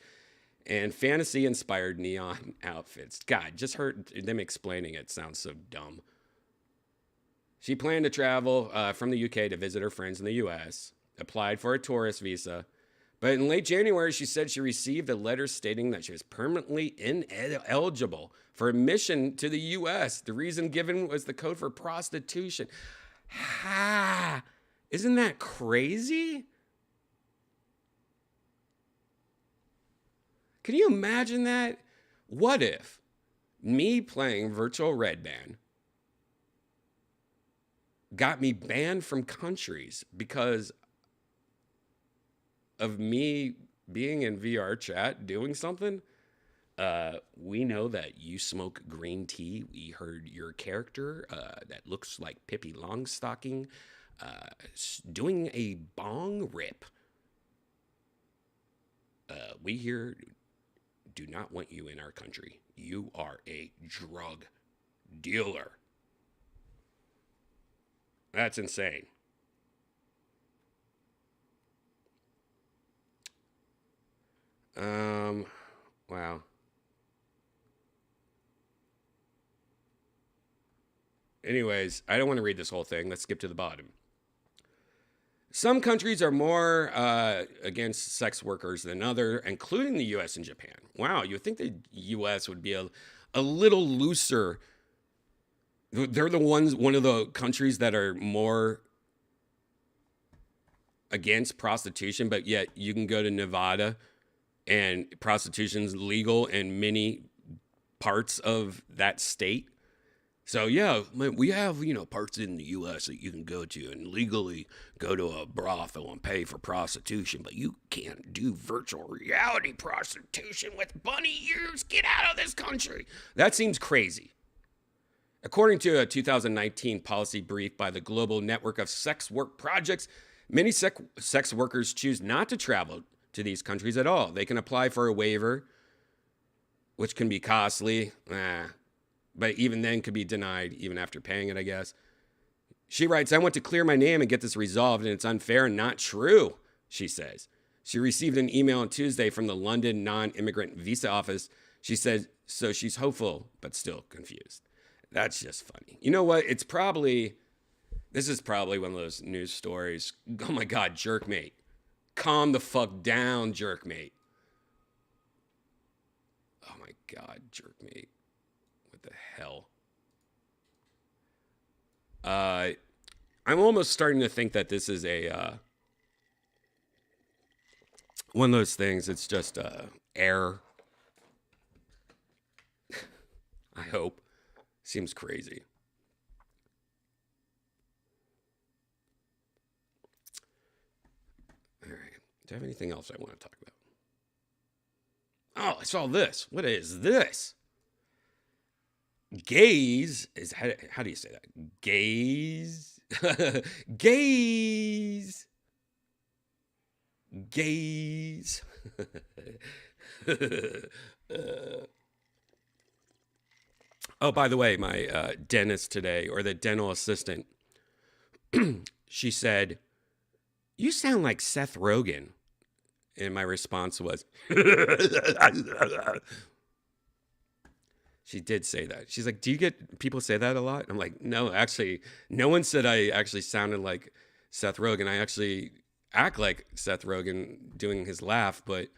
and fantasy-inspired neon outfits. God, just heard them explaining it sounds so dumb. She planned to travel from the UK to visit her friends in the US, applied for a tourist visa, but in late January, she said she received a letter stating that she was permanently ineligible for admission to the US. The reason given was the code for prostitution. Ha! Isn't that crazy? Can you imagine that? What if me playing Virtual Redban got me banned from countries because of me being in VR chat doing something? We know that you smoke green tea. We heard your character that looks like Pippi Longstocking doing a bong rip. We here do not want you in our country. You are a drug dealer. That's insane. Wow. Anyways, I don't want to read this whole thing. Let's skip to the bottom. Some countries are more against sex workers than others, including the U.S. and Japan. Wow, you would think the U.S. would be a little looser. They're one of the countries that are more against prostitution, but yet you can go to Nevada and prostitution's legal in many parts of that state. So yeah, we have, you know, parts in the U.S. that you can go to and legally go to a brothel and pay for prostitution, but you can't do virtual reality prostitution with bunny ears. Get out of this country. That seems crazy. According to a 2019 policy brief by the Global Network of Sex Work Projects, many sex workers choose not to travel to these countries at all. They can apply for a waiver, which can be costly, but even then could be denied even after paying it, I guess. She writes, I want to clear my name and get this resolved, and it's unfair and not true, she says. She received an email on Tuesday from the London non-immigrant visa office. She said, so she's hopeful, but still confused. That's just funny. You know what? This is probably one of those news stories. Oh my God, jerkmate. Calm the fuck down, jerkmate. Oh my God, jerkmate. What the hell? I'm almost starting to think that this is a one of those things. It's just error. I hope. Seems crazy. All right. Do I have anything else I want to talk about? Oh, I saw this. What is this? Gaize is, how do you say that? Gaize? Gaize. Gaize. Oh, by the way, my dentist today, or the dental assistant, she said, you sound like Seth Rogen. And my response was, she did say that. She's like, do you get people say that a lot? I'm like, no, actually, no one said I actually sounded like Seth Rogen. I actually act like Seth Rogen doing his laugh, but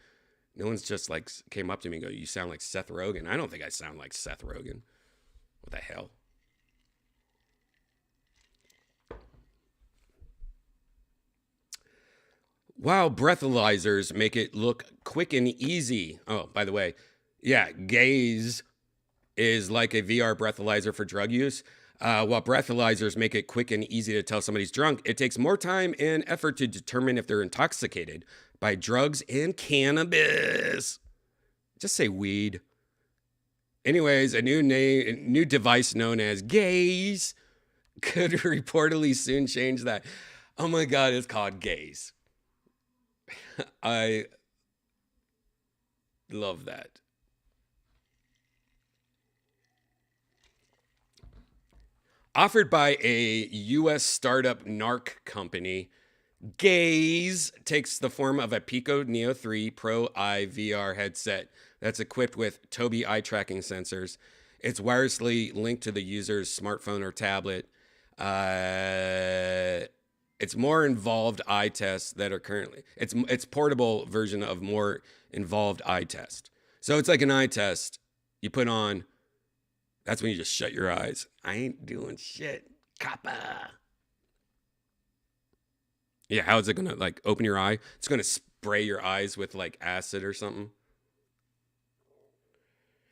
no one's just like came up to me and go, you sound like Seth Rogen. I don't think I sound like Seth Rogen. What the hell? Wow, breathalyzers make it look quick and easy. Oh, by the way, yeah, Gaize is like a VR breathalyzer for drug use. While breathalyzers make it quick and easy to tell somebody's drunk, it takes more time and effort to determine if they're intoxicated by drugs and cannabis. Just say weed. Anyways, a new device known as Gaize could reportedly soon change that. Oh my God, it's called Gaize. I love that. Offered by a U.S. startup narc company, Gaize takes the form of a Pico Neo 3 Pro Eye VR headset that's equipped with Tobii eye tracking sensors. It's wirelessly linked to the user's smartphone or tablet. It's more involved eye tests that are currently, it's portable version of more involved eye test. So it's like an eye test you put on. That's when you just shut your eyes. I ain't doing shit. Kappa. Yeah, how is it going to like open your eye? It's going to spray your eyes with like acid or something.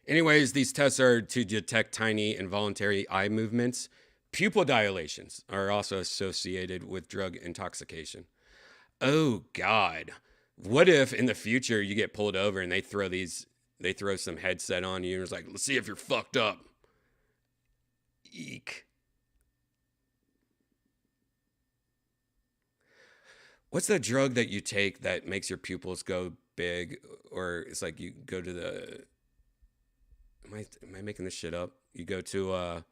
Anyways, these tests are to detect tiny involuntary eye movements. Pupil dilations are also associated with drug intoxication. Oh God. What if in the future you get pulled over and they throw some headset on you and it's like, let's see if you're fucked up. Eek. What's that drug that you take that makes your pupils go big? Or it's like you go to the, am I making this shit up? You go to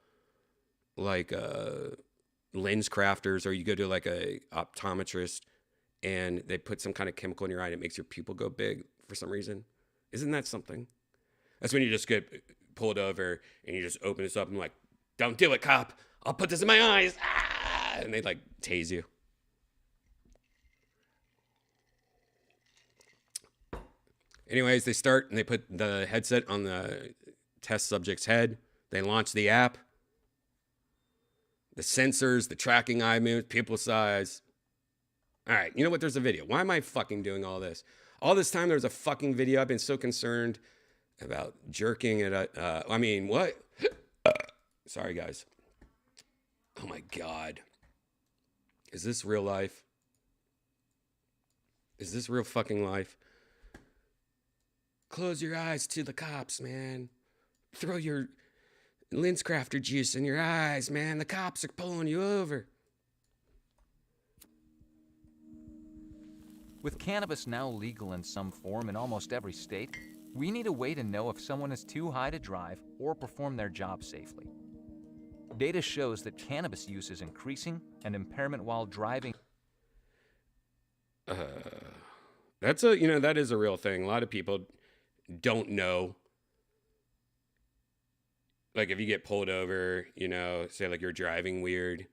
lens crafters, or you go to like a optometrist and they put some kind of chemical in your eye and it makes your pupil go big for some reason. Isn't that something? That's when you just get pulled over and you just open this up and like, don't do it, cop. I'll put this in my eyes. Ah! And they like tase you. Anyways, they start and they put the headset on the test subject's head. They launch the app. The sensors, the tracking eye movements, pupil size. All right, you know what? There's a video. Why am I fucking doing all this? All this time, there's a fucking video. I've been so concerned about jerking it. What? Sorry, guys. Oh my God. Is this real life? Is this real fucking life? Close your eyes to the cops, man. Throw your Linscrafter juice in your eyes, man. The cops are pulling you over. With cannabis now legal in some form in almost every state, we need a way to know if someone is too high to drive or perform their job safely. Data shows that cannabis use is increasing and impairment while driving. That's a, you know, that is a real thing. A lot of people don't know. Like if you get pulled over, you know, say like you're driving weird.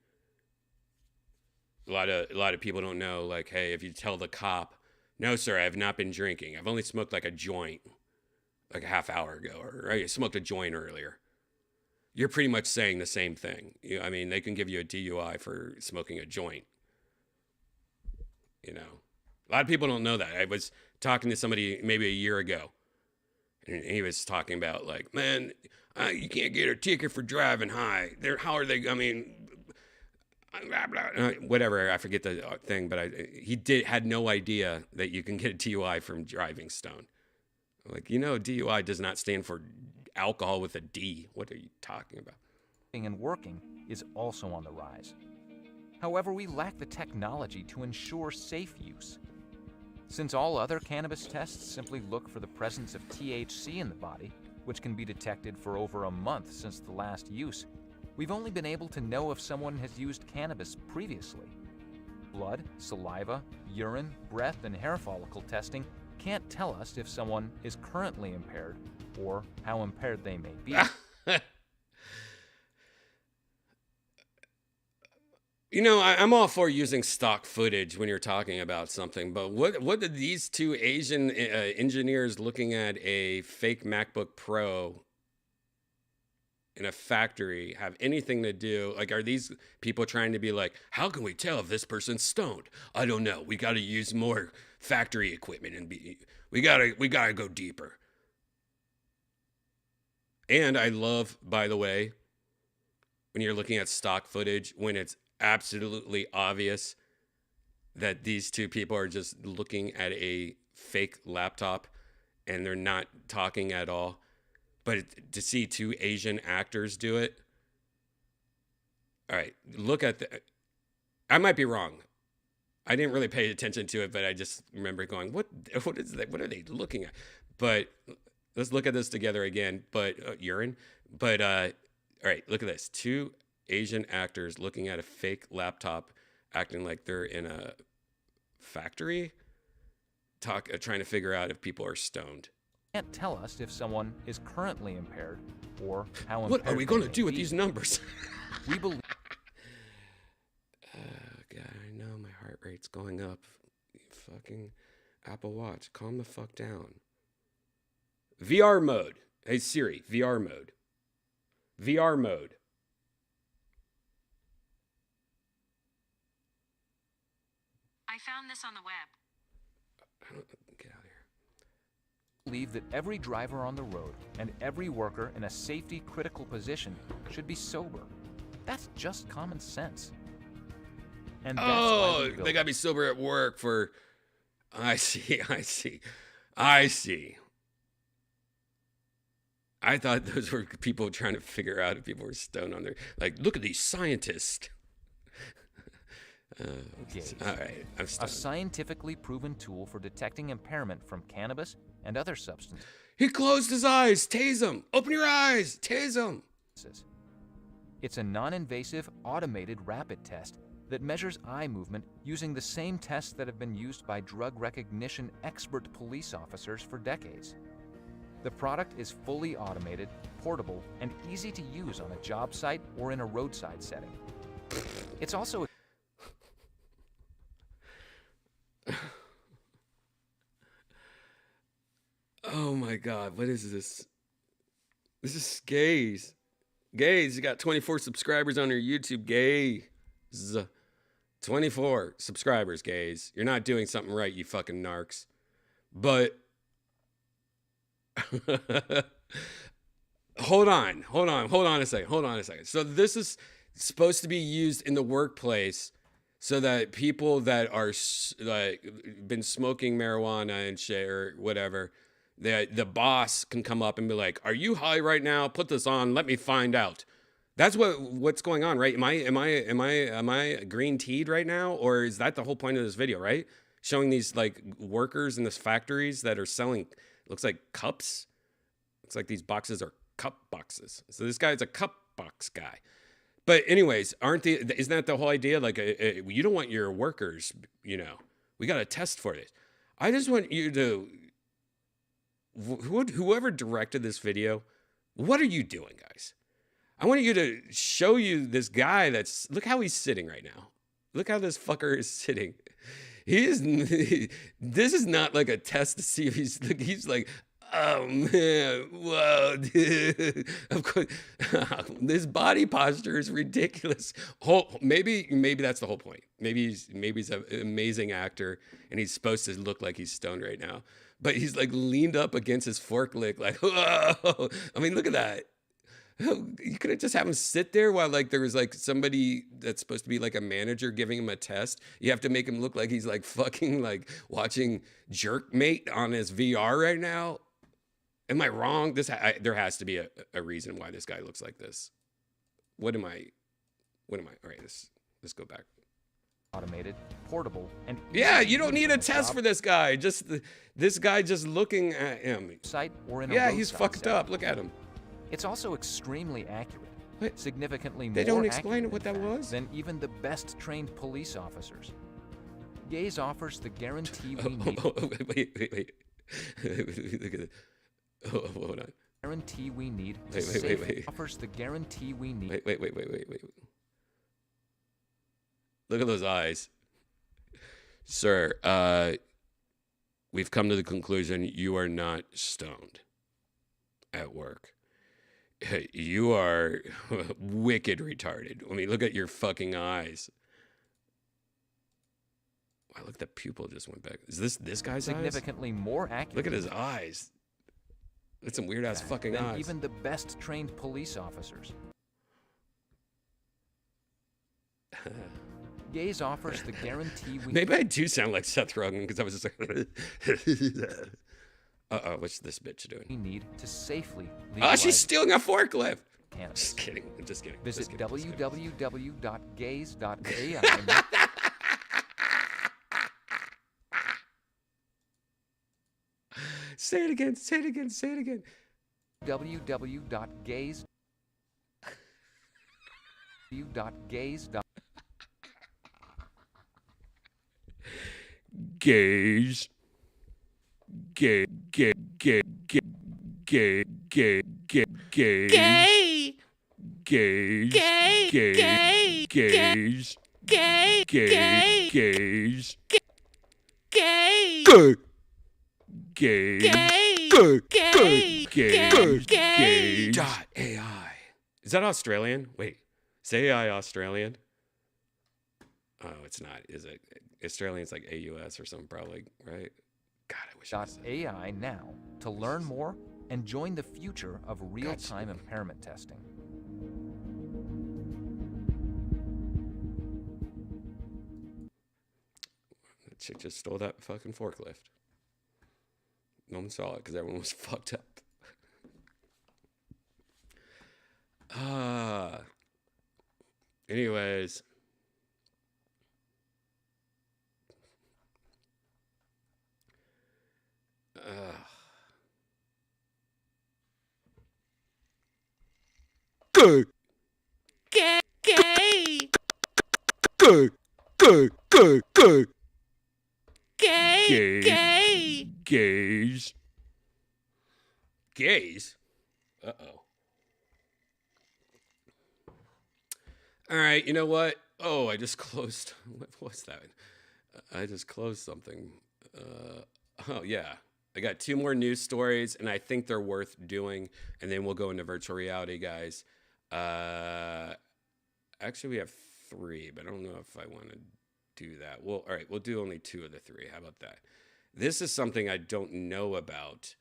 A lot of people don't know, like, hey, if you tell the cop, no, sir, I have not been drinking. I've only smoked like a joint like a half hour ago, or I smoked a joint earlier. You're pretty much saying the same thing. I mean, they can give you a DUI for smoking a joint. You know, a lot of people don't know that. I was talking to somebody maybe a year ago, and he was talking about like, man, you can't get a ticket for driving high. How are they? I mean, whatever. I forget the thing, but he had no idea that you can get a DUI from driving stoned. Like, you know, DUI does not stand for alcohol with a D. What are you talking about? And working is also on the rise. However, we lack the technology to ensure safe use. Since all other cannabis tests simply look for the presence of THC in the body, which can be detected for over a month since the last use, we've only been able to know if someone has used cannabis previously. Blood, saliva, urine, breath, and hair follicle testing can't tell us if someone is currently impaired or how impaired they may be. You know, I'm all for using stock footage when you're talking about something, but what did these two Asian engineers looking at a fake MacBook Pro in a factory have anything to do? Like, are these people trying to be like, how can we tell if this person's stoned? I don't know. We got to use more factory equipment and we gotta go deeper. And I love, by the way, when you're looking at stock footage, when it's absolutely obvious that these two people are just looking at a fake laptop and they're not talking at all. But to see two Asian actors do it, all right, look at I might be wrong. I didn't really pay attention to it, but I just remember going, what is that? What are they looking at? But let's look at this together again. But urine. But all right, look at this. Two Asian actors looking at a fake laptop, acting like they're in a factory, trying to figure out if people are stoned. Can't tell us if someone is currently impaired or how impaired. What are we going to do with these numbers? We believe. God, I know my heart rate's going up. You fucking Apple Watch, calm the fuck down. VR mode. Hey Siri, VR mode. VR mode. I found this on the web. Get out of here. Believe that every driver on the road and every worker in a safety critical position should be sober. That's just common sense. And that's why they gotta be sober at work for. I see. I thought those were people trying to figure out if people were stoned on their. Like, look at these scientists. Gaize, all right, I'm stoned. a scientifically proven tool for detecting impairment from cannabis and other substances. He closed his eyes. Tase him. Open your eyes. Tase him. It's a non-invasive, automated rapid test that measures eye movement using the same tests that have been used by drug recognition expert police officers for decades. The product is fully automated, portable, and easy to use on a job site or in a roadside setting. It's also Oh my God, what is this? This is Gaize. Gaize, you got 24 subscribers on your YouTube. Gaize. 24 subscribers, Gaize. You're not doing something right, you fucking narcs. But hold on a second. So this is supposed to be used in the workplace so that people that are like been smoking marijuana and shit or whatever, the boss can come up and be like, "Are you high right now? Put this on. Let me find out." That's what's going on, right? Am I green teed right now, or is that the whole point of this video, right? Showing these like workers in this factories that are selling, looks like cups. Looks like these boxes are cup boxes. So this guy's a cup box guy. But anyways, isn't that the whole idea? Like, you don't want your workers, we got a test for this. I just want you to, whoever directed this video, what are you doing, guys? I want you to show you this guy look how he's sitting right now. Look how this fucker is sitting. This is not like a test to see if he's like, oh man, whoa, dude. Of course, this body posture is ridiculous. Maybe that's the whole point. Maybe he's an amazing actor and he's supposed to look like he's stoned right now. But he's like leaned up against his forklift, like, whoa. I mean, look at that. You couldn't just have him sit there while like there was like somebody that's supposed to be like a manager giving him a test. You have to make him look like he's like fucking like watching Jerkmate on his VR right now. Am I wrong? There has to be a reason why this guy looks like this. What am I? All right, let's go back. Automated, portable, and yeah, you don't need a test for this guy. Just this guy just looking at him. Site or in a yeah, he's roadside fucked setting. up. Look at him. It's also extremely accurate. What? Significantly They more don't explain accurate, what that in fact, was? than even the best trained police officers. Gaize offers the guarantee we need. Wait. Look at it. Oh, hold on. Guarantee we need. Wait. Offers the guarantee we need. Wait. Look at those eyes. Sir, we've come to the conclusion you are not stoned at work. You are wicked retarded. I mean, look at your fucking eyes. Wow, look, the pupil just went back. Is this guy's Significantly more accurate. Look at his eyes. That's some weird ass fucking than eyes. even the best trained police officers. Gaize offers the guarantee we Maybe I do sound like Seth Rogen because I was just like, what's this bitch doing? need to safely Oh, legalize she's stealing a forklift. cannabis. Just kidding. Visit www.gaize.ai. Say it again. www.gaize. Gaize. Gaize. Gay. AI. Is that Australian? Wait, is AI Australian? Oh, it's not. Is it? Australian's like AUS or something, probably, right? God, I wish it was. .ai now to learn more and join the future of real-time impairment testing. That chick just stole that fucking forklift. No one saw it because everyone was fucked up. Anyways. Gaize. Gaize? Uh-oh. All right, you know what? Oh, I just closed. What was that? I just closed something. Oh, yeah. I got 2 more news stories, and I think they're worth doing, and then we'll go into virtual reality, guys. Actually, we have 3, but I don't know if I want to do that. Well, all right, we'll do only 2 of the 3. How about that? This is something I don't know about.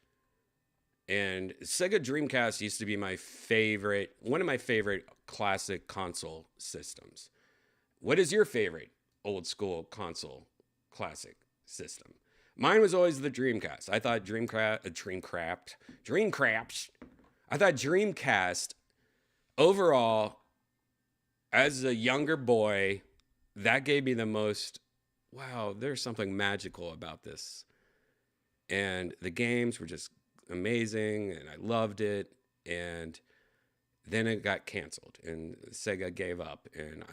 And Sega Dreamcast used to be one of my favorite classic console systems. What is your favorite old school console classic system? Mine was always the Dreamcast. I thought Dreamcast overall, as a younger boy, that gave me the most, wow, there's something magical about this. And the games were just amazing, and I loved it. And then it got canceled, and Sega gave up. And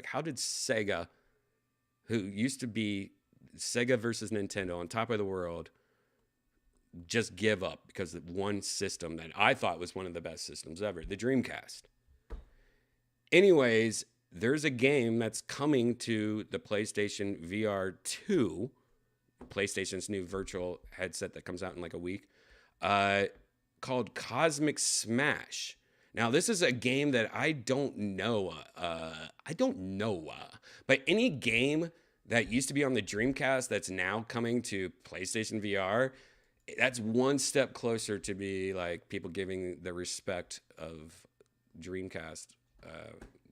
how did Sega, who used to be Sega versus Nintendo on top of the world, just give up because of one system that I thought was one of the best systems ever, the Dreamcast? Anyways, there's a game that's coming to the PlayStation VR2, PlayStation's new virtual headset that comes out in like a week, called Cosmic Smash. Now, this is a game that I don't know. But any game that used to be on the Dreamcast that's now coming to PlayStation VR, that's one step closer to be like people giving the respect of Dreamcast.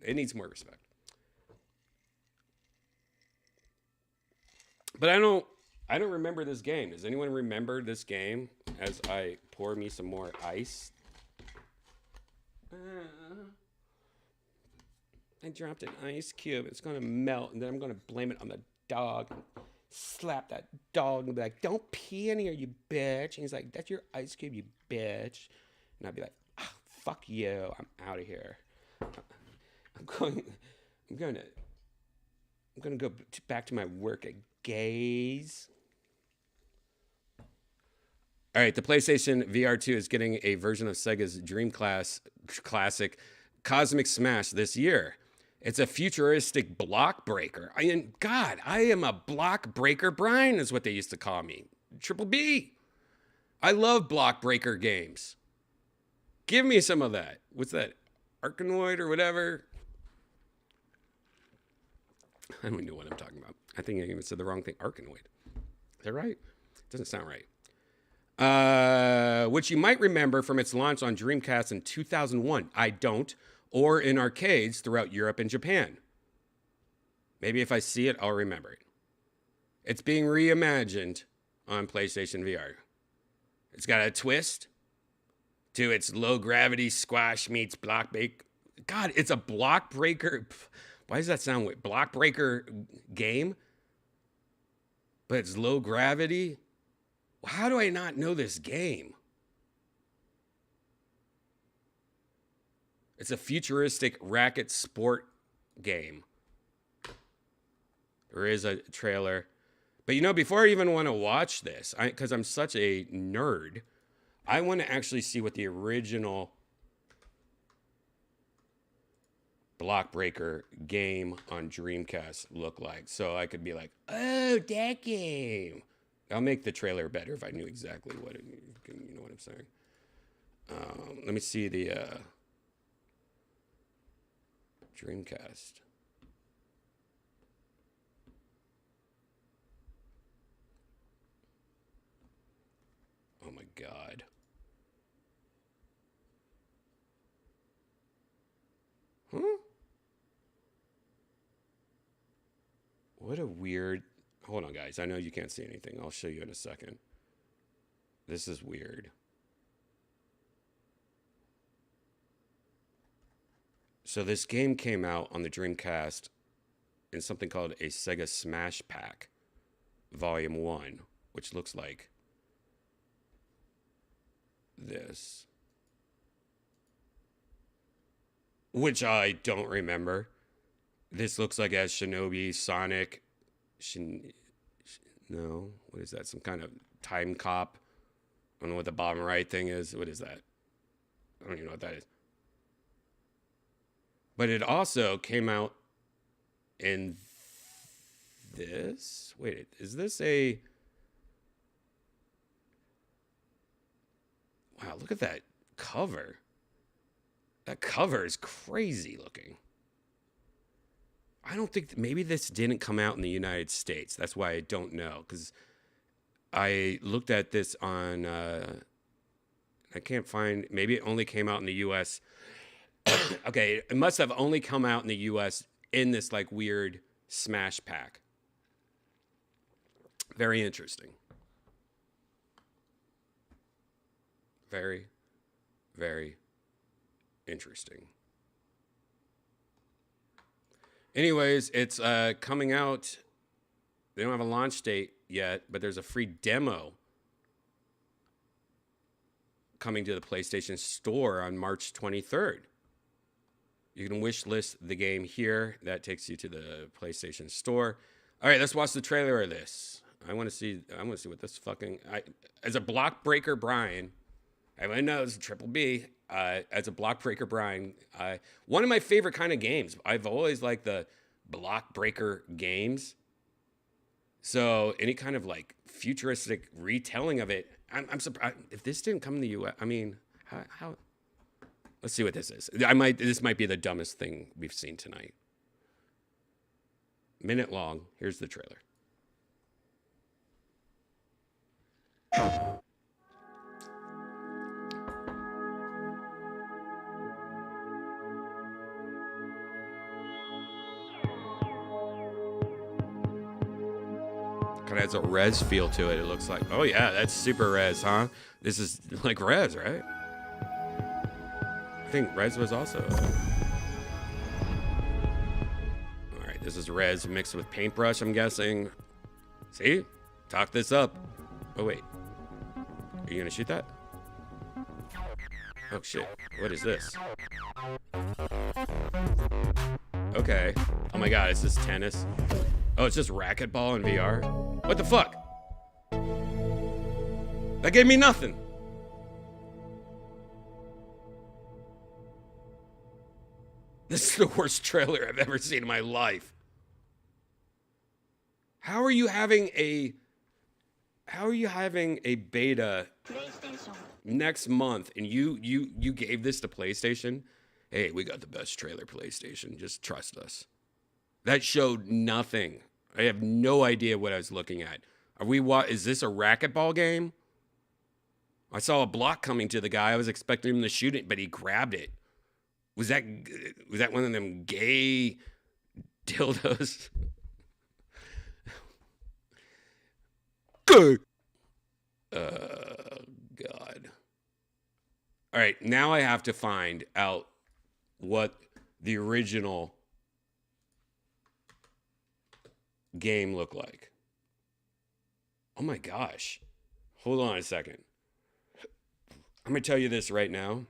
It needs more respect. But I don't remember this game. Does anyone remember this game? As I pour me some more ice. I dropped an ice cube. It's going to melt, and then I'm going to blame it on the dog. Slap that dog and be like, "Don't pee in here, you bitch." And he's like, "That's your ice cube, you bitch." And I'd be like, "Oh, fuck you. I'm out of here. I'm going to go back to my work at Gaize." All right, the PlayStation VR2 is getting a version of Sega's classic Cosmic Smash this year. It's a futuristic block breaker. I am a block breaker Brian is what they used to call me. Triple B. I love block breaker games. Give me some of that. What's that? Arkanoid or whatever? I don't even know what I'm talking about. I think I even said the wrong thing. Arkanoid. Is that right? Doesn't sound right. Which you might remember from its launch on Dreamcast in 2001. I don't. Or in arcades throughout Europe and Japan. Maybe if I see it, I'll remember it. It's being reimagined on PlayStation VR. It's got a twist to its low gravity squash meets block break. God, it's a block breaker. Why does that sound weird? Block breaker game? But it's low gravity? How do I not know this game? It's a futuristic racket sport game. There is a trailer. But before I even want to watch this, because I'm such a nerd, I want to actually see what the original block breaker game on Dreamcast looked like. So I could be like, oh, that game. I'll make the trailer better if I knew exactly what it, you know what I'm saying. Let me see the Dreamcast. Oh my God. Huh? What a weird... Hold on, guys. I know you can't see anything. I'll show you in a second. This is weird. So this game came out on the Dreamcast in something called a Sega Smash Pack, Volume 1, which looks like this. Which I don't remember. This looks like as Shinobi, Sonic... No, what is that? Some kind of time cop? I don't know what the bottom right thing is. What is that? I don't even know what that is. But it also came out in this. Wait, is this a... Wow, look at that cover. That cover is crazy looking. I don't think... Maybe this didn't come out in the United States. That's why I don't know. Because I looked at this on I can't find. Maybe it only came out in the U.S. Okay, it must have only come out in the U.S. in this like weird Smash pack. Very interesting. Very, very interesting. Anyways, it's coming out. They don't have a launch date yet, but there's a free demo coming to the PlayStation Store on March 23rd. You can wish list the game here. That takes you to the PlayStation Store. All right, let's watch the trailer of this. I want to see what this fucking. As a block breaker, Brian. Everyone knows Triple B. As a block breaker, Brian. One of my favorite kind of games. I've always liked the block breaker games. So any kind of like futuristic retelling of it. I'm surprised if this didn't come in the U.S. I mean, how? Let's see what this is. This might be the dumbest thing we've seen tonight. Minute long. Here's the trailer. Kind of has a res feel to it. It looks like, oh yeah, that's super res, huh? This is like res, right? I think res was also. All right, this is res mixed with paintbrush, I'm guessing. See? Talk this up. Oh wait, are you gonna shoot that? Oh shit, what is this? Okay. Oh my god, it's just tennis. Oh, it's just racquetball in VR? What the fuck? That gave me nothing. This is the worst trailer I've ever seen in my life. How are you having a beta next month and you gave this to PlayStation? Hey, we got the best trailer, PlayStation. Just trust us. That showed nothing. I have no idea what I was looking at. Is this a racquetball game? I saw a block coming to the guy. I was expecting him to shoot it, but he grabbed it. Was that one of them gay dildos? Good. God. All right, now I have to find out what the original game looked like. Oh my gosh. Hold on a second. I'm going to tell you this right now.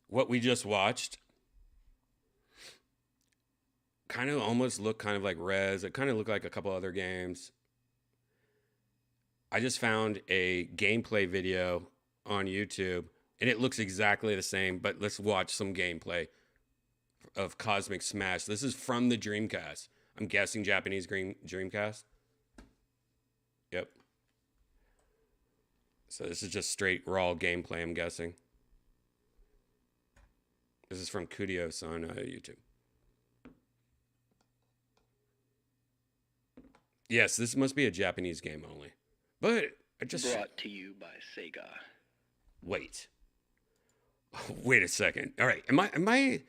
What we just watched kind of almost looked kind of like Rez. It kind of looked like a couple other games. I just found a gameplay video on YouTube, and it looks exactly the same, but let's watch some gameplay of Cosmic Smash. This is from the Dreamcast. I'm guessing Japanese Dreamcast. Yep. So this is just straight raw gameplay, I'm guessing. This is from Kudios on YouTube. Yes, this must be a Japanese game only. But I just... Brought to you by Sega. Wait. Wait a second. All right. Am I...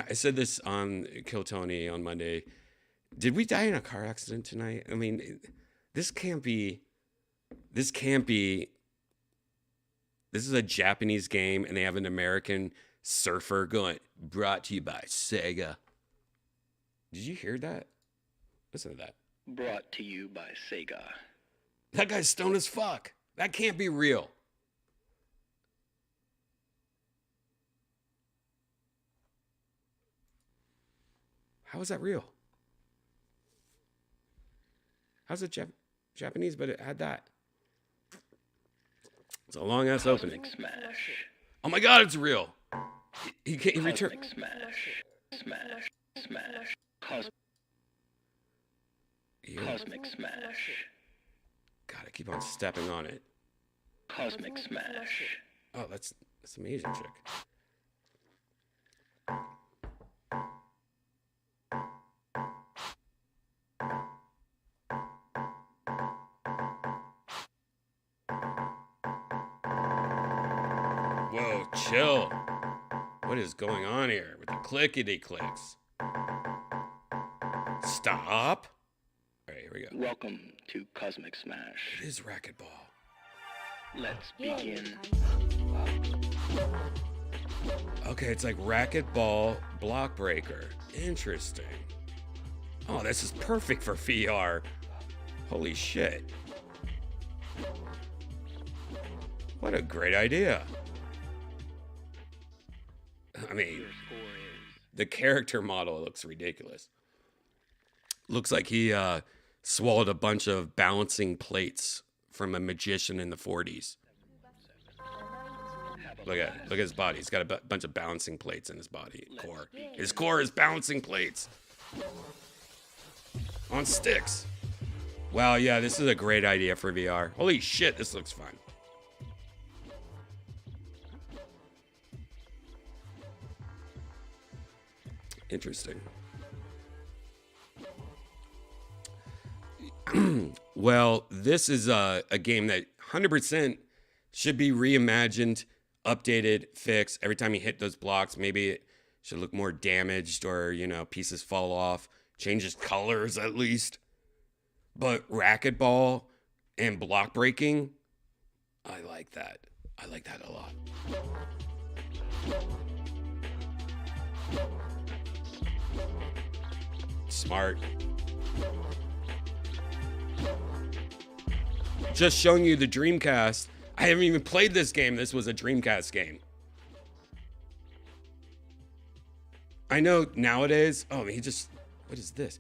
I said this on Kill Tony on Monday. Did we die in a car accident tonight? I mean, this can't be... This is a Japanese game, and they have an American surfer going, brought to you by Sega. Did you hear that? Listen to that. Brought to you by Sega. That guy's stoned as fuck. That can't be real. How is that real? How's it Japanese, but it had that? It's a long ass opening. Smash. Oh my god, it's real. He returned. Cosmic Smash. Smash. Smash. Cosmic Smash. God, I keep on stepping on it. Cosmic Smash. Oh, that's some Asian chick. Whoa, chill. What is going on here with the clickety clicks? Stop. All right, here we go. Welcome to Cosmic Smash. It is racquetball. Let's begin. Okay, it's like racquetball block breaker. Interesting. Oh, this is perfect for VR. Holy shit. What a great idea. I mean, Your score is the character model looks ridiculous. Looks like he swallowed a bunch of balancing plates from a magician in the 40s. Look at his body. He's got a bunch of balancing plates in his body core. His core is balancing plates on sticks. Wow, yeah, this is a great idea for VR. Holy shit, this looks fun. Interesting. Well, this is a game that 100% should be reimagined, updated, fixed. Every time you hit those blocks, maybe it should look more damaged or, you know, pieces fall off, changes colors at least. But racquetball and block breaking, I like that. I like that a lot. Smart. Just showing you the Dreamcast. I haven't even played this game. This was a Dreamcast game. I know nowadays. Oh, he just. What is this?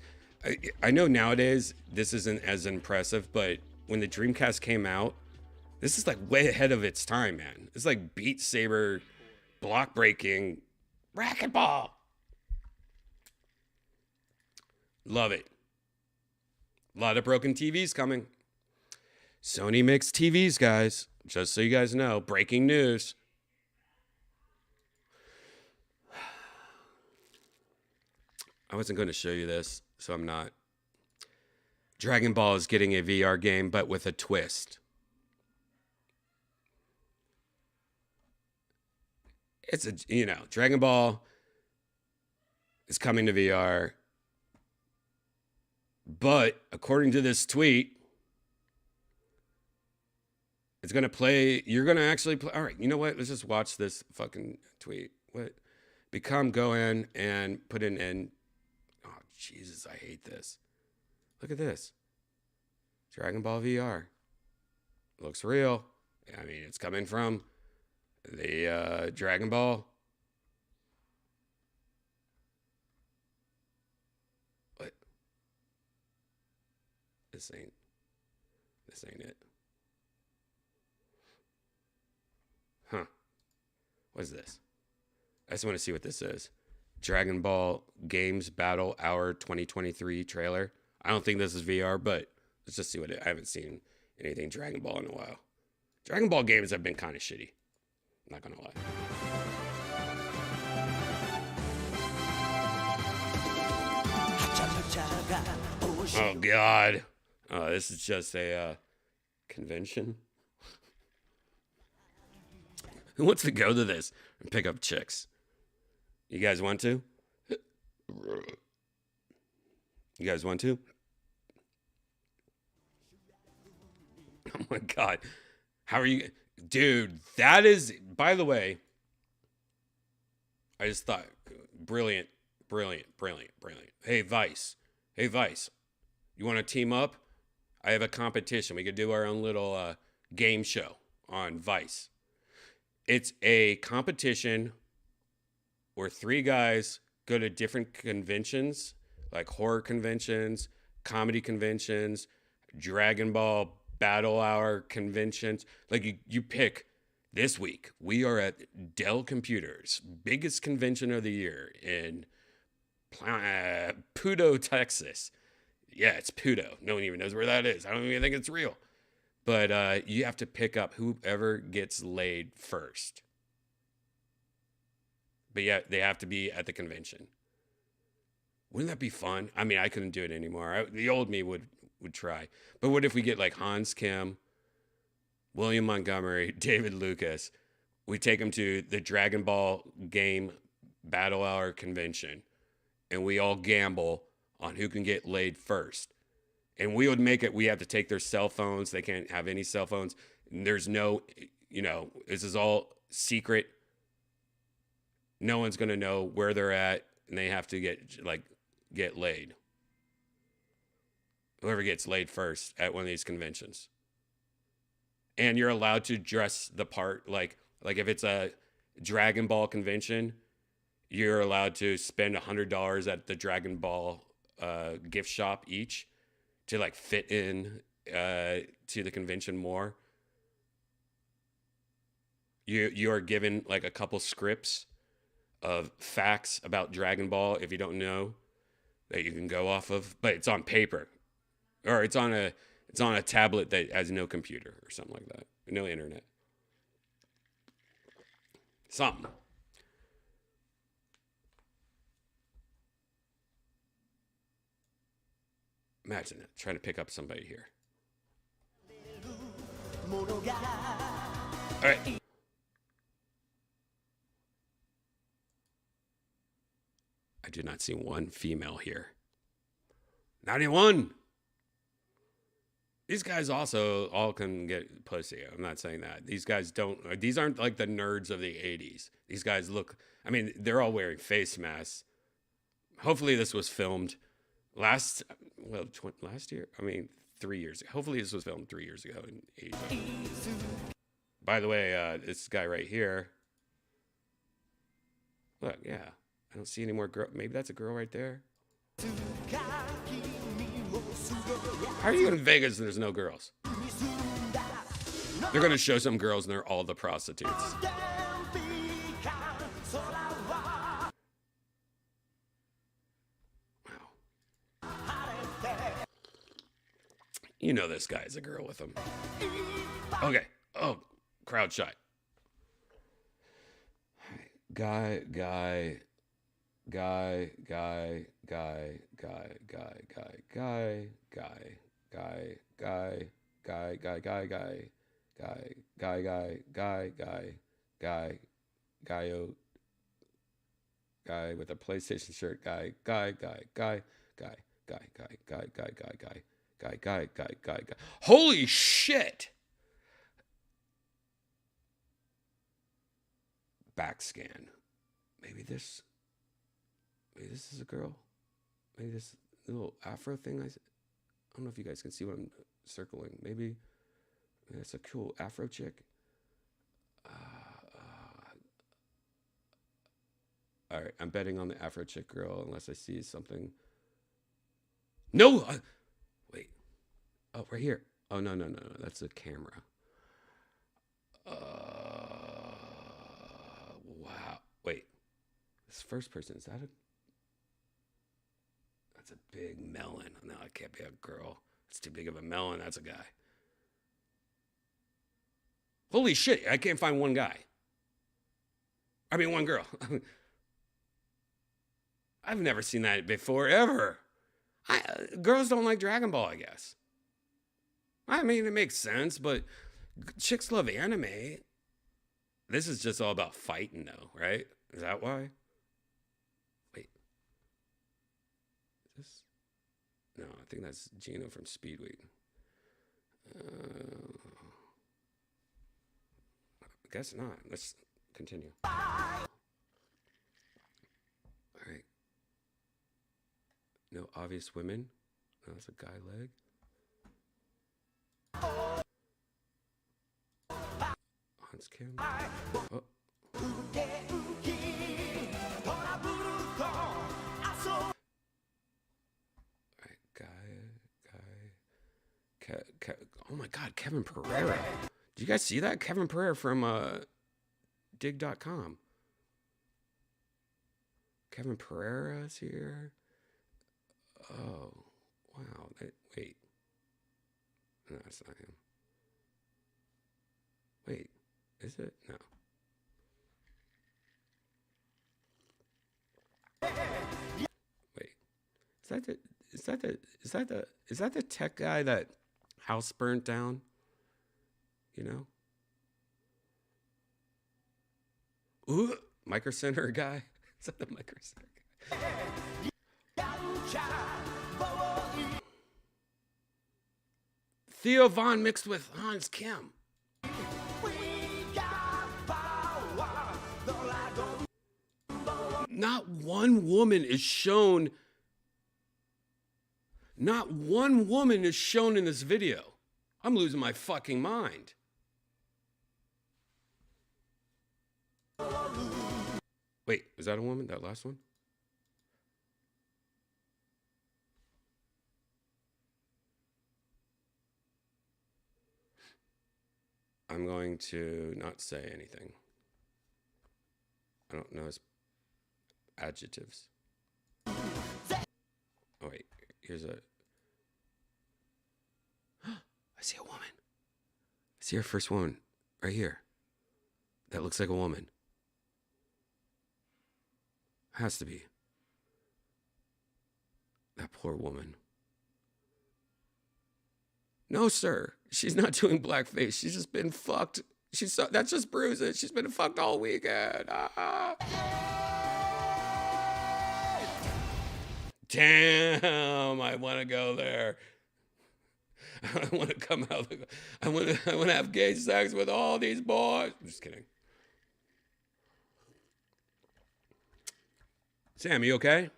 I know nowadays this isn't as impressive, but when the Dreamcast came out, this is like way ahead of its time, man. It's like Beat Saber, block breaking, racquetball. Love it. A lot of broken TVs coming. Sony makes TVs, guys. Just so you guys know, breaking news. I wasn't going to show you this, so I'm not. Dragon Ball is getting a VR game, but with a twist. It's a, you know, Dragon Ball is coming to VR. But according to this tweet, it's going to play, you're going to actually play. All right, you know what? Let's just watch this fucking tweet. What? Go in and put an end. Oh, Jesus, I hate this. Look at this. Dragon Ball VR. Looks real. I mean, it's coming from the Dragon Ball. What? This ain't it. Huh. What is this? I just want to see what this is. Dragon Ball Games Battle Hour 2023 trailer. I don't think this is VR, but let's just see what I haven't seen anything Dragon Ball in a while. Dragon Ball games have been kind of shitty. I'm not going to lie. Oh, God. Oh, this is just a convention. Who wants to go to this and pick up chicks? You guys want to? You guys want to? Oh my God. How are you? Dude, that is, by the way, I just thought, brilliant. Hey, Vice. You want to team up? I have a competition. We could do our own little game show on Vice. It's a competition where 3 guys go to different conventions, like horror conventions, comedy conventions, Dragon Ball Battle Hour conventions. Like you pick. This week, we are at Dell Computers, biggest convention of the year in Pudo, Texas. Yeah, it's Pudo. No one even knows where that is. I don't even think it's real. But you have to pick up whoever gets laid first. But yeah, they have to be at the convention. Wouldn't that be fun? I mean, I couldn't do it anymore. The old me would try. But what if we get like Hans Kim, William Montgomery, David Lucas, we take them to the Dragon Ball game Battle Hour convention, and we all gamble on who can get laid first. And we would make it, we have to take their cell phones. They can't have any cell phones. And there's no, this is all secret. No one's going to know where they're at, and they have to get laid. Whoever gets laid first at one of these conventions. And you're allowed to dress the part, like if it's a Dragon Ball convention, you're allowed to spend $100 at the Dragon Ball gift shop each to like fit in to the convention more. You are given like a couple scripts of facts about Dragon Ball if you don't know that you can go off of, but it's on paper, or it's on a tablet that has no computer or something like that, no internet, something. Imagine it, trying to pick up somebody here. All right. I did not see one female here. Not even one. These guys also all can get pussy. I'm not saying that. These guys don't. These aren't like the nerds of the 80s. These guys look, I mean, they're all wearing face masks. Hopefully this was filmed last year. I mean, 3 years ago. Hopefully this was filmed 3 years ago in Asia. By the way, this guy right here. Look, yeah. I don't see any more girl. Maybe that's a girl right there. How are you in Vegas and there's no girls? They're going to show some girls and they're all the prostitutes. Wow. You know this guy is a girl with him. Okay. Oh, crowd shot. Guy. Guy with a PlayStation shirt. Guy. Holy shit! Back scan. Maybe this is a girl. Maybe this little afro thing. I don't know if you guys can see what I'm circling. Maybe that's a cool afro chick. All right, I'm betting on the afro chick girl unless I see something. No, wait. Oh, right here. Oh no, that's a camera. Wow. Wait. This first person, is that that's a big melon. No, it can't be a girl. It's too big of a melon. That's a guy. Holy shit, I can't find one guy. I mean, one girl. I've never seen that before, ever. Girls don't like Dragon Ball, I guess. I mean, it makes sense, but chicks love anime. This is just all about fighting, though, right? Is that why? Wait. Is this? No, I think that's Gino from Speedweek. I guess not. Let's continue. All right. No obvious women. No, that's a guy leg. Hans Kim. Oh. Oh my God, Kevin Pereira. Did you guys see that? Kevin Pereira from dig.com. Kevin Pereira's here. Oh, wow. Wait. No, that's not him. Wait, is it? No. Wait. Is that the tech guy that house burnt down? You know? Ooh, Micro Center guy. Is that the Micro Center guy? Theo Von mixed with Hans Kim. Not one woman is shown. Not one woman is shown in this video. I'm losing my fucking mind. Wait, is that a woman? That last one? I'm going to not say anything. I don't know his adjectives. Oh, wait. Here's a... I see a woman. I see our first woman right here. That looks like a woman. Has to be. That poor woman. No, sir. She's not doing blackface. She's just been fucked. That's just bruises. She's been fucked all weekend. Ah. Damn, I want to go there. I want to come out. I want to have gay sex with all these boys. I'm just kidding. Sam, you okay?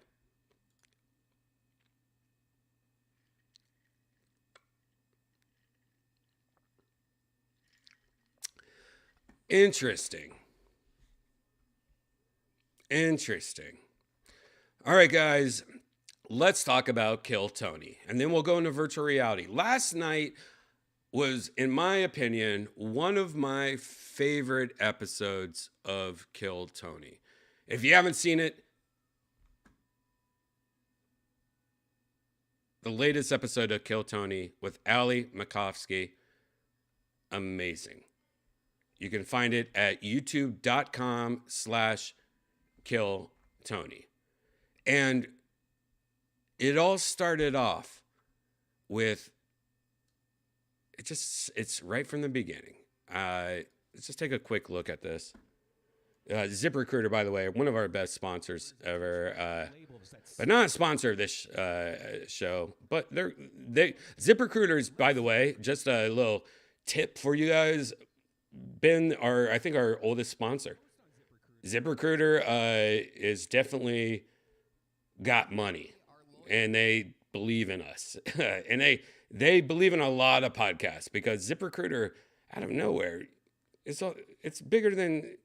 Interesting. All right, guys, let's talk about Kill Tony, and then we'll go into virtual reality. Last night was, in my opinion, one of my favorite episodes of Kill Tony. If you haven't seen it, the latest episode of Kill Tony with Ali Makovsky, amazing. You can find it at youtube.com/KillTony. And it all started off with, it's right from the beginning. Let's just take a quick look at this. ZipRecruiter, by the way, one of our best sponsors ever, but not a sponsor of this show. But ZipRecruiter's, by the way, just a little tip for you guys, been I think our oldest sponsor. ZipRecruiter is definitely got money, and they believe in us, and they believe in a lot of podcasts, because ZipRecruiter, out of nowhere, it's bigger than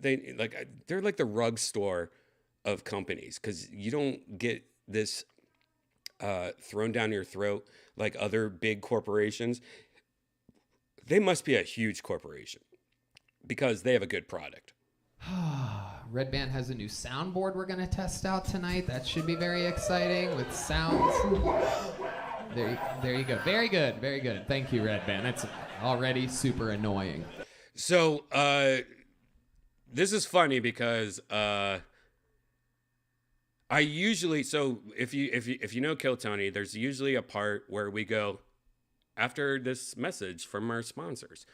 they're like the rug store of companies, because you don't get this thrown down your throat like other big corporations. They must be a huge corporation because they have a good product. Redban has a new soundboard we're going to test out tonight. That should be very exciting with sounds. There you go. Very good. Very good. Thank you, Redban. That's already super annoying. So this is funny because I usually, so if you know Kill Tony, there's usually a part where we go after this message from our sponsors.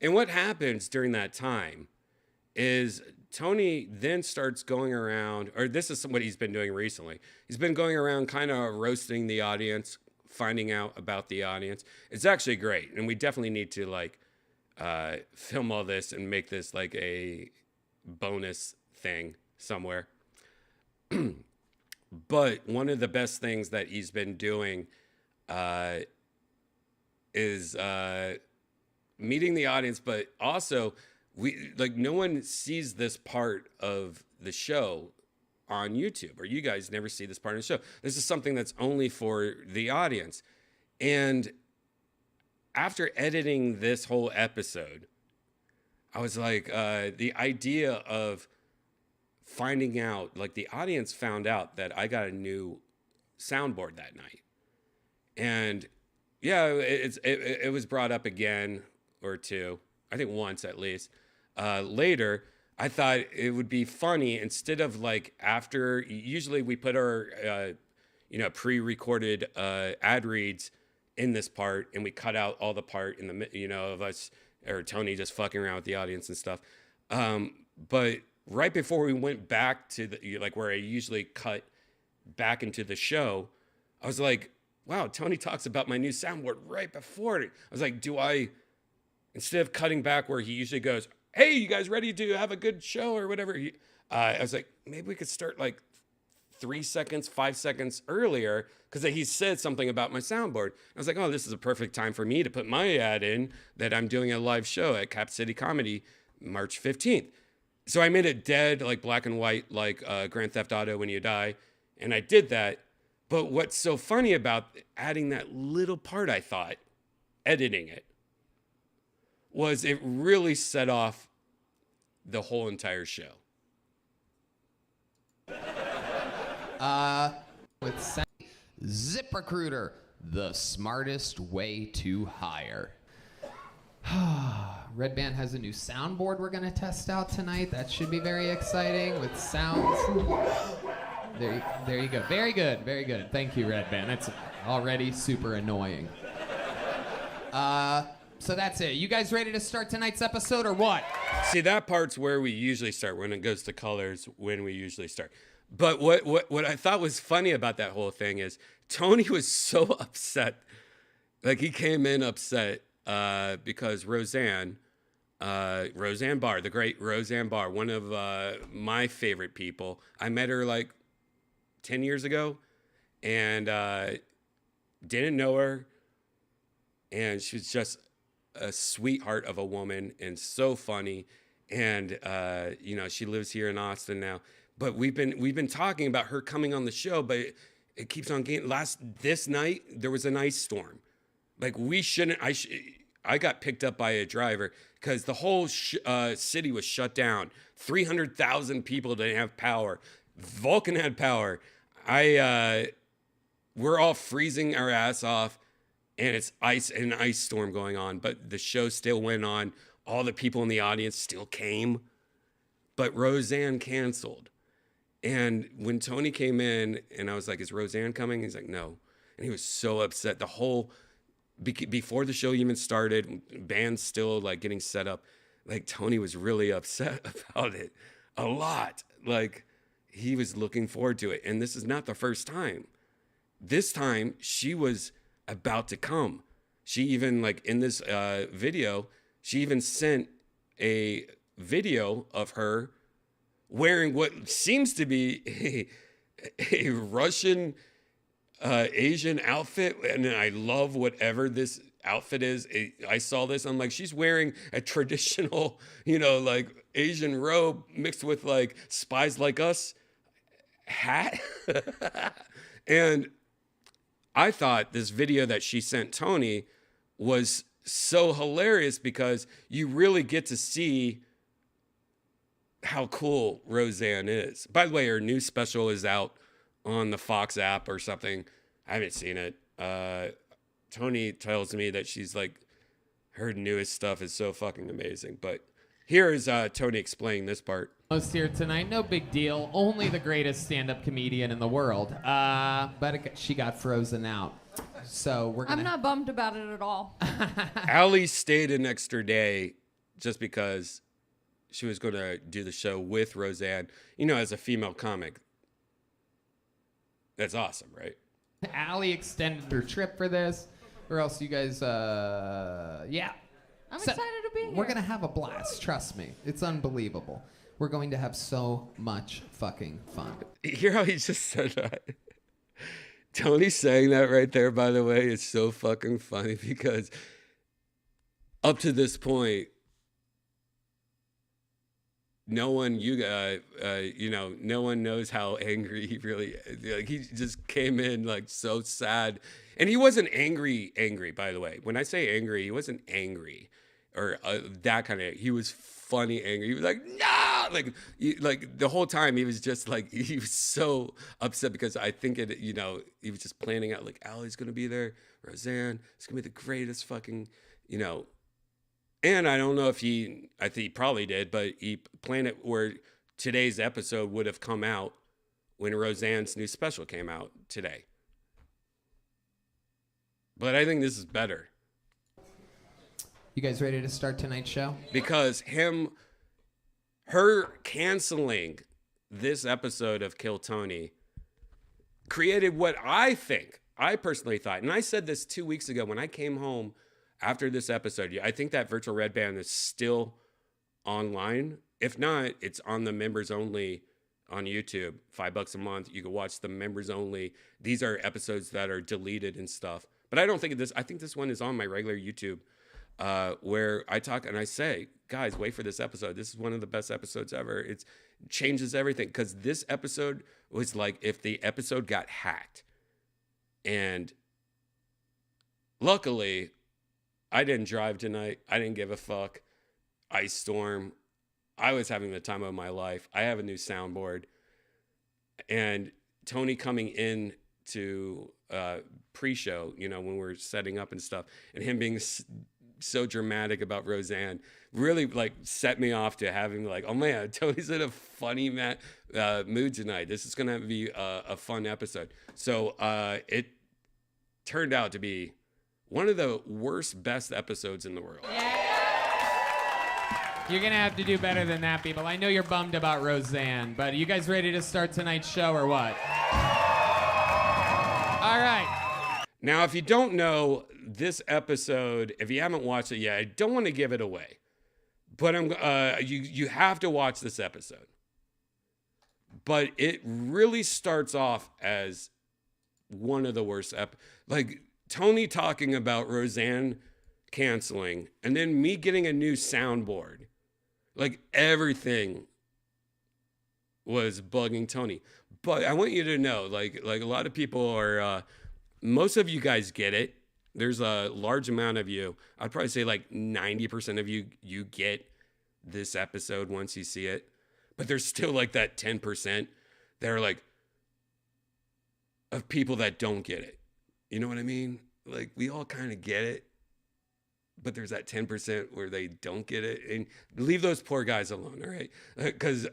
And what happens during that time is Tony then starts going around, or this is what he's been doing recently. He's been going around kind of roasting the audience, finding out about the audience. It's actually great. And we definitely need to film all this and make this like a bonus thing somewhere. But one of the best things that he's been doing is meeting the audience, but also no one sees this part of the show on YouTube, or you guys never see this part of the show. This is something that's only for the audience. And after editing this whole episode, I was like, the idea of finding out, like the audience found out that I got a new soundboard that night. And yeah, it was brought up again or two, I think once at least. Later, I thought it would be funny, instead of like after, usually we put our, pre-recorded ad reads in this part, and we cut out all the part in the, of us or Tony just fucking around with the audience and stuff. But right before we went back to the, like where I usually cut back into the show, I was like, wow, Tony talks about my new soundboard right before it. I was like, instead of cutting back where he usually goes, hey, you guys ready to have a good show or whatever? I was like, maybe we could start like 3 seconds, 5 seconds earlier, because he said something about my soundboard. I was like, oh, this is a perfect time for me to put my ad in that I'm doing a live show at Cap City Comedy March 15th. So I made it dead, like black and white, like Grand Theft Auto When You Die. And I did that. But what's so funny about adding that little part, I thought, editing it, was it really set off the whole entire show. With ZipRecruiter, the smartest way to hire. Redban has a new soundboard we're going to test out tonight. That should be very exciting with sounds. There you go. Very good. Very good. Thank you, Redban. That's already super annoying. So that's it. You guys ready to start tonight's episode or what? See, that part's where we usually start, when it goes to colors, when we usually start. But what I thought was funny about that whole thing is Tony was so upset. Like, he came in upset because Roseanne Barr, the great Roseanne Barr, one of my favorite people. I met her like 10 years ago and didn't know her. And she was just a sweetheart of a woman and so funny. And, she lives here in Austin now. But we've been talking about her coming on the show, but it keeps on getting. This night, there was an ice storm. Like, I got picked up by a driver because the whole city was shut down. 300,000 people didn't have power. Vulcan had power. We're all freezing our ass off, and it's an ice storm going on. But the show still went on. All the people in the audience still came, but Roseanne canceled. And when Tony came in, and I was like, "Is Roseanne coming?" He's like, "No," and he was so upset. The whole before the show even started, band's still like getting set up. Like, Tony was really upset about it a lot. Like, he was looking forward to it. And this is not the first time. This time she was about to come. She even, like, in this video, she even sent a video of her wearing what seems to be a Russian Asian outfit, and I love whatever this outfit is. I saw this, I'm like, she's wearing a traditional, like Asian robe mixed with like Spies Like Us hat. And I thought this video that she sent Tony was so hilarious because you really get to see how cool Roseanne is. By the way, her new special is out on the Fox app or something. I haven't seen it. Tony tells me that she's like, her newest stuff is so fucking amazing. But here is Tony explaining this part. Most here tonight, no big deal. Only the greatest stand-up comedian in the world. But she got frozen out. So we're gonna... I'm not bummed about it at all. Allie stayed an extra day just because she was going to do the show with Roseanne, as a female comic. That's awesome, right? Allie extended her trip for this, or else you guys, yeah. I'm excited to be here. We're going to have a blast, trust me. It's unbelievable. We're going to have so much fucking fun. Hear how he just said that? Tony saying that right there, by the way, is so fucking funny because up to this point, no one knows how angry he really is. Like, he just came in like so sad, and he wasn't angry. By the way, when I say angry, he wasn't angry or that kind of. He was funny angry. He was like, no, like the whole time he was just like, he was so upset because I think he was just planning out like, Allie's gonna be there, Roseanne, it's gonna be the greatest fucking, And I don't know if I think he probably did, but he planned it where today's episode would have come out when Roseanne's new special came out today. But I think this is better. You guys ready to start tonight's show? Because her canceling this episode of Kill Tony created what I personally thought, and I said this 2 weeks ago when I came home after this episode. I think that virtual Redban is still online. If not, it's on the members only on YouTube, $5 a month. You can watch the members only. These are episodes that are deleted and stuff. But I don't think this. I think this one is on my regular YouTube, where I talk and I say, guys, wait for this episode. This is one of the best episodes ever. It changes everything, because this episode was like if the episode got hacked. And luckily, I didn't drive tonight. I didn't give a fuck. Ice storm. I was having the time of my life. I have a new soundboard. And Tony coming in to pre-show, when we're setting up and stuff, and him being so dramatic about Roseanne really like set me off to having like, oh man, Tony's in a funny mood tonight. This is going to be a fun episode. So it turned out to be one of the best episodes in the world. You're going to have to do better than that, people. I know you're bummed about Roseanne, but are you guys ready to start tonight's show or what? All right. Now, if you don't know this episode, if you haven't watched it yet, I don't want to give it away, but you have to watch this episode. But it really starts off as one of the worst like Tony talking about Roseanne canceling, and then me getting a new soundboard. Like everything was bugging Tony. But I want you to know, like a lot of people are, most of you guys get it. There's a large amount of you. I'd probably say like 90% of you get this episode once you see it. But there's still like that 10% that are like, of people that don't get it. You know what I mean? Like we all kind of get it. But there's that 10% where they don't get it. And leave those poor guys alone, all right? Because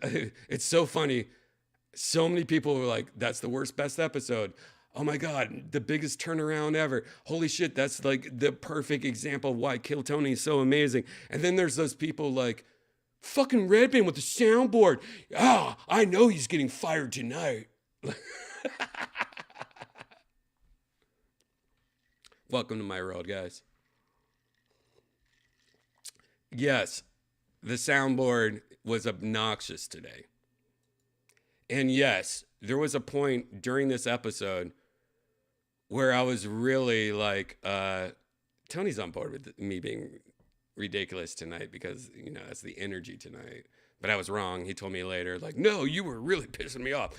it's so funny. So many people were like, that's the best episode. Oh my God, the biggest turnaround ever. Holy shit, that's like the perfect example of why Kill Tony is so amazing. And then there's those people like, fucking Redban with the soundboard. I know he's getting fired tonight. Welcome to my world, guys. Yes, the soundboard was obnoxious today. And yes, there was a point during this episode where I was really like, Tony's on board with me being ridiculous tonight because, that's the energy tonight. But I was wrong. He told me later, like, no, you were really pissing me off.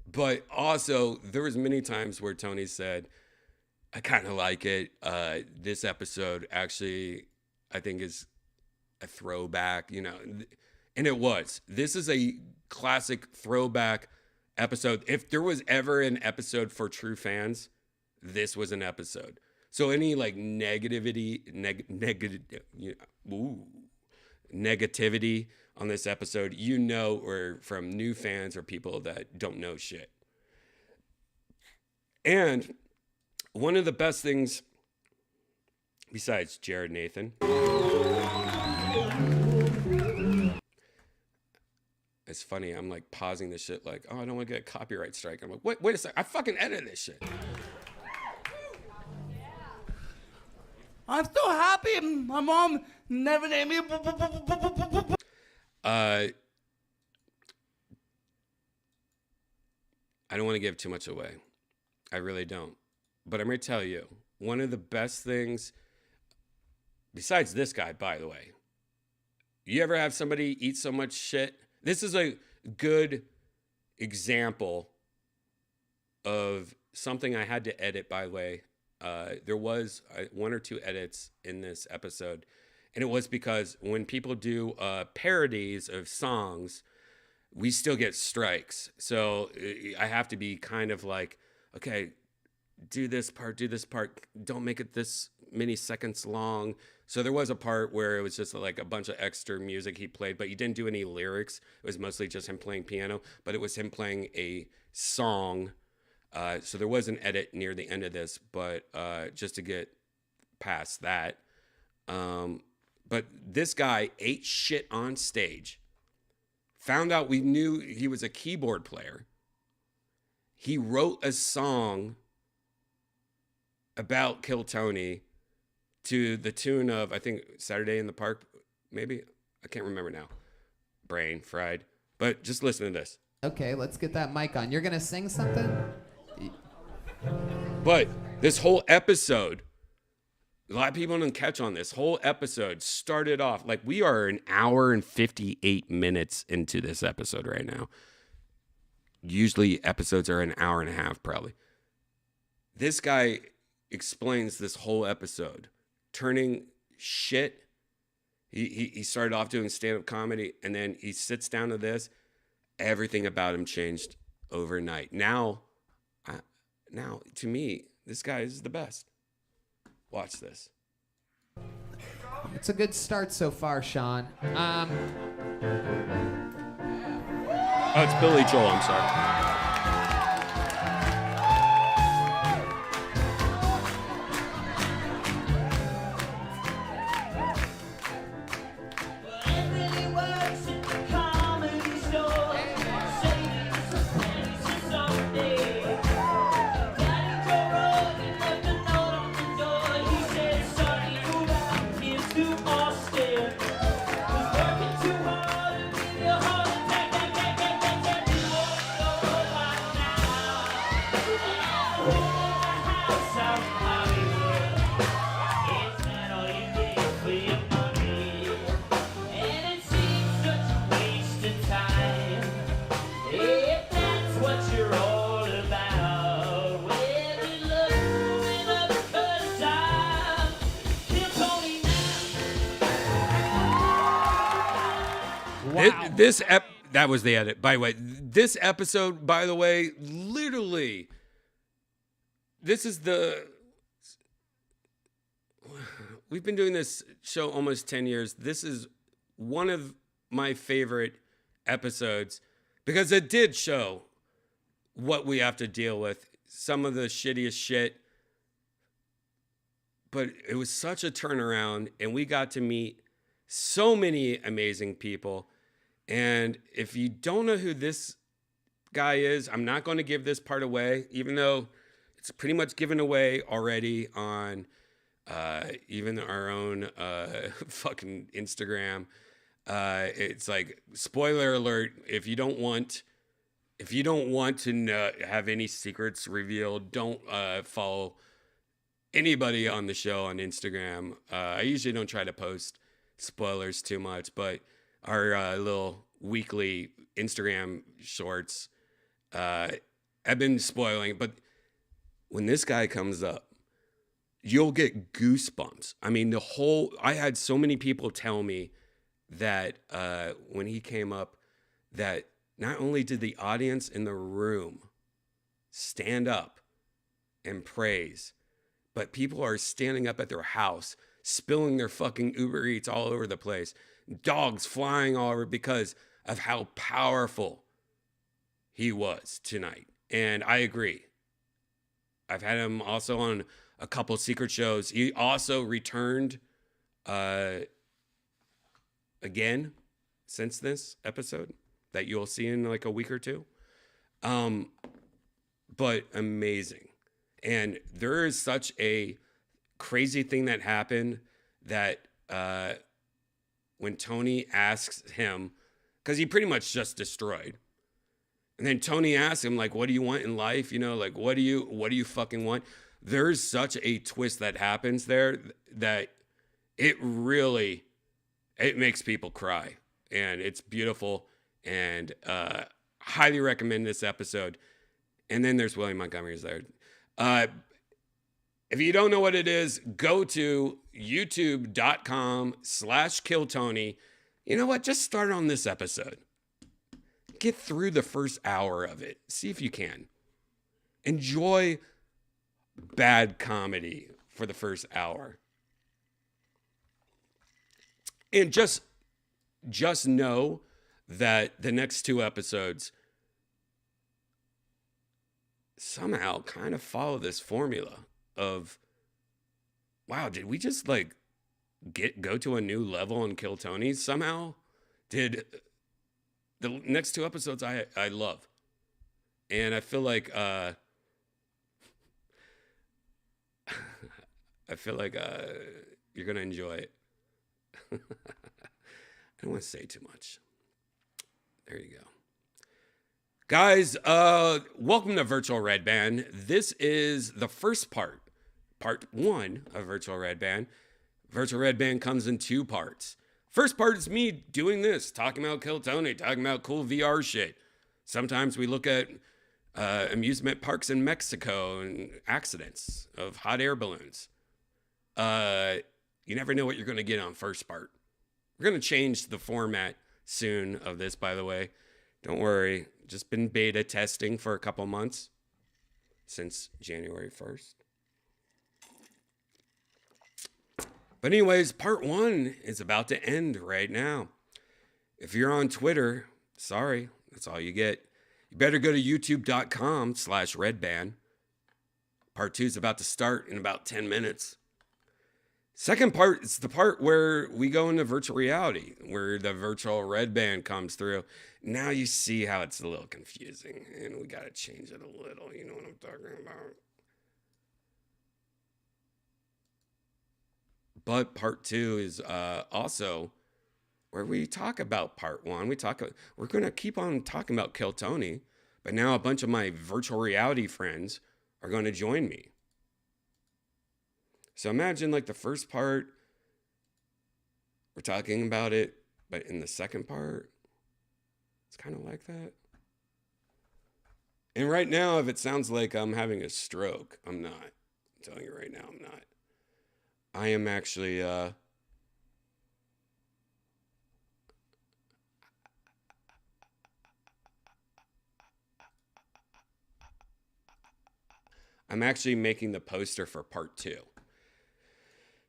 But also, there was many times where Tony said, I kind of like it. This episode actually, I think, is a throwback, and it was. This is a classic throwback episode. If there was ever an episode for true fans, this was an episode. So any like negativity on this episode, or from new fans or people that don't know shit. And one of the best things, besides Jared Nathan, it's funny, I'm like pausing this shit like, oh, I don't want to get a copyright strike. I'm like, wait a sec, I fucking edited this shit. I'm so happy my mom never named me. I don't want to give too much away. I really don't. But I'm going to tell you, one of the best things, besides this guy, by the way, you ever have somebody eat so much shit? This is a good example of something I had to edit, by the way. There was one or two edits in this episode, and it was because when people do parodies of songs, we still get strikes. So I have to be kind of like, okay, do this part, don't make it this many seconds long. So there was a part where it was just like a bunch of extra music he played, but he didn't do any lyrics. It was mostly just him playing piano, but it was him playing a song. So there was an edit near the end of this, but just to get past that. But this guy ate shit on stage Found out we knew he was a keyboard player. He wrote a song about Kill Tony to the tune of, I think, Saturday in the Park, maybe? I can't remember now. Brain fried. But just listen to this. Okay, let's get that mic on. You're going to sing something? But this whole episode, a lot of people didn't catch on this. Whole episode started off, like we are an hour and 58 minutes into this episode right now. Usually episodes are an hour and a half, probably. This guy explains this whole episode, turning shit. He started off doing stand-up comedy, and then he sits down to this. Everything about him changed overnight. Now, to me, this guy is the best. Watch this. It's a good start so far, Sean. Oh, it's Billy Joel, I'm sorry. That was the edit. By the way, this episode, by the way, literally, we've been doing this show almost 10 years. This is one of my favorite episodes because it did show what we have to deal with. Some of the shittiest shit. But it was such a turnaround, and we got to meet so many amazing people. And if you don't know who this guy is, I'm not going to give this part away, even though it's pretty much given away already on even our own fucking Instagram. It's like, spoiler alert, if you don't want to have any secrets revealed, don't follow anybody on the show on Instagram. I usually don't try to post spoilers too much, but our little weekly Instagram shorts have been spoiling. But when this guy comes up, you'll get goosebumps. I mean, I had so many people tell me that when he came up, that not only did the audience in the room stand up and praise, but people are standing up at their house, spilling their fucking Uber Eats all over the place. Dogs flying all over because of how powerful he was tonight. And I agree. I've had him also on a couple secret shows. He also returned again since this episode that you'll see in like a week or two. But amazing. And there is such a crazy thing that happened that when Tony asks him, because he pretty much just destroyed. And then Tony asks him, like, what do you want in life? You know, like, what do you fucking want? There's such a twist that happens there that it makes people cry. And it's beautiful. And highly recommend this episode. And then there's William Montgomery's there. If you don't know what it is, go to youtube.com/killtony. You know what? Just start on this episode. Get through the first hour of it. See if you can. Enjoy bad comedy for the first hour. And just know that the next two episodes somehow kind of follow this formula of, wow, did we just like go to a new level and kill Tony somehow? Did The next 2 episodes I love. And I feel like you're going to enjoy it. I don't want to say too much. There you go. Guys, welcome to Virtual Redban. This is the first part 1 of Virtual Redban. Virtual Redban comes in 2 parts. First part is me doing this, talking about Kill Tony, talking about cool VR shit. Sometimes we look at amusement parks in Mexico and accidents of hot air balloons. You never know what you're going to get on first part. We're going to change the format soon of this, by the way. Don't worry. Just been beta testing for a couple months since January 1st. But anyways, part 1 is about to end right now. If you're on Twitter, sorry, that's all you get. You better go to youtube.com/redban. Part 2 is about to start in about 10 minutes. Second part is the part where we go into virtual reality, where the virtual Redban comes through. Now you see how it's a little confusing, and we got to change it a little. You know what I'm talking about? But part 2 is also where we talk about part 1. We're going to keep on talking about Kill Tony, but now a bunch of my virtual reality friends are going to join me. So imagine like the first part, we're talking about it, but in the second part, it's kind of like that. And right now, if it sounds like I'm having a stroke, I'm not. I'm telling you right now, I'm not. I am actually, I'm actually making the poster for part 2.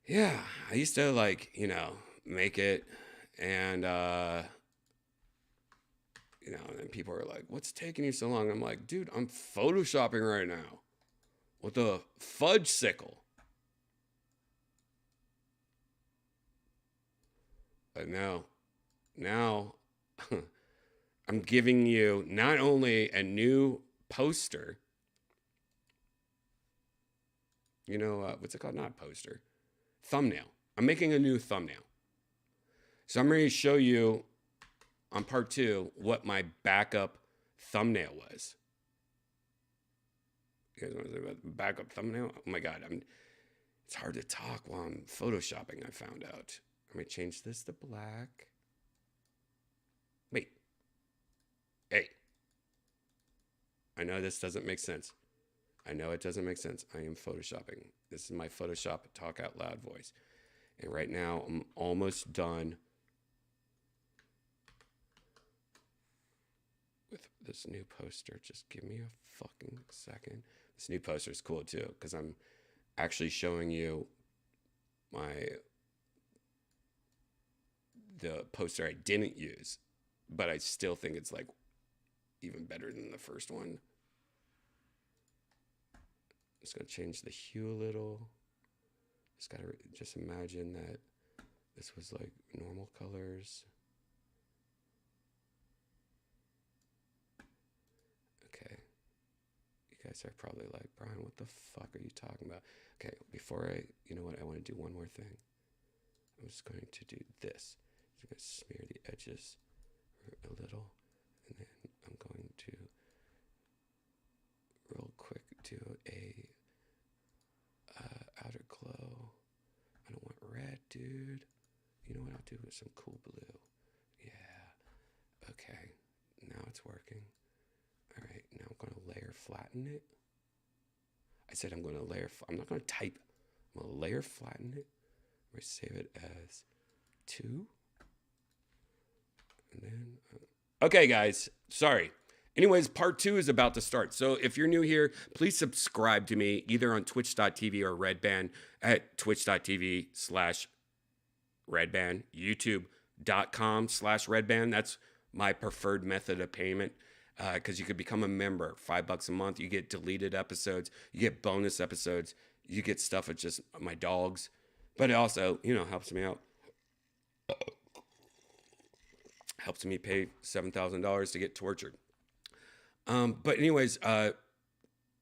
Yeah, I used to make it and, and then people are like, what's taking you so long? I'm like, dude, I'm photoshopping right now with a fudge sickle. But now I'm giving you not only a new poster, what's it called? Not poster. Thumbnail. I'm making a new thumbnail. So I'm going to show you on part 2 what my backup thumbnail was. You guys want to say about the backup thumbnail? Oh my God. It's hard to talk while I'm photoshopping, I found out. I'm going to change this to black. Wait. Hey. I know this doesn't make sense. I know it doesn't make sense. I am photoshopping. This is my Photoshop talk out loud voice. And right now, I'm almost done with this new poster. Just give me a fucking second. This new poster is cool too, because I'm actually showing you the poster I didn't use, but I still think it's like even better than the first one. Just gonna change the hue a little. Just imagine that this was like normal colors. Okay. You guys are probably like, Brian, what the fuck are you talking about? Okay, before you know what, I want to do one more thing. I'm just going to do this. I'm going to smear the edges a little, and then I'm going to real quick do a outer glow. I don't want red, dude. You know what I'll do with some cool blue? Yeah. Okay. Now it's working. All right. Now I'm going to layer flatten it. I said I'm going to layer. I'm not going to type. I'm going to layer flatten it. I'm going to save it as 2. And then. Okay, guys. Sorry. Anyways, part 2 is about to start. So if you're new here, please subscribe to me either on twitch.tv or Redban at twitch.tv/Redban, youtube.com/Redban. That's my preferred method of payment because you could become a member. $5 a month. You get deleted episodes. You get bonus episodes. You get stuff with just my dogs. But it also, helps me out. helps me pay $7,000 to get tortured. But anyways, the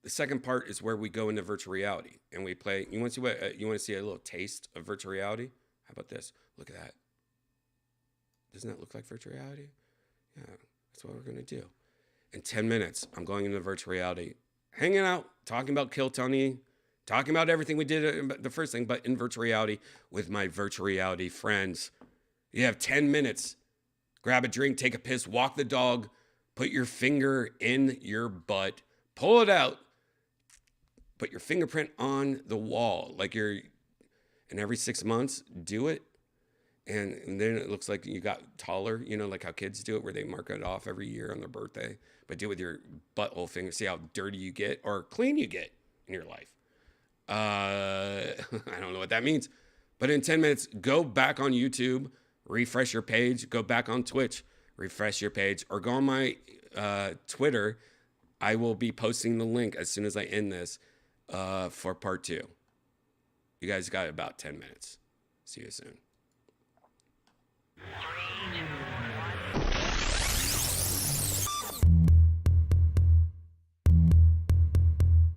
second part is where we go into virtual reality and we play. You want to see what? You want to see a little taste of virtual reality? How about this? Look at that. Doesn't that look like virtual reality? Yeah, that's what we're gonna do. In 10 minutes, I'm going into virtual reality, hanging out, talking about Kill Tony, talking about everything we did, the first thing, but in virtual reality with my virtual reality friends. You have 10 minutes. Grab a drink, take a piss, walk the dog, put your finger in your butt, pull it out, put your fingerprint on the wall. And every 6 months, do it. And then it looks like you got taller, like how kids do it, where they mark it off every year on their birthday. But do it with your butthole finger. See how dirty you get or clean you get in your life. I don't know what that means. But in 10 minutes, go back on YouTube, refresh your page, go back on Twitch, refresh your page, or go on my Twitter. I will be posting the link as soon as I end this for part 2. You guys got about 10 minutes. See you soon.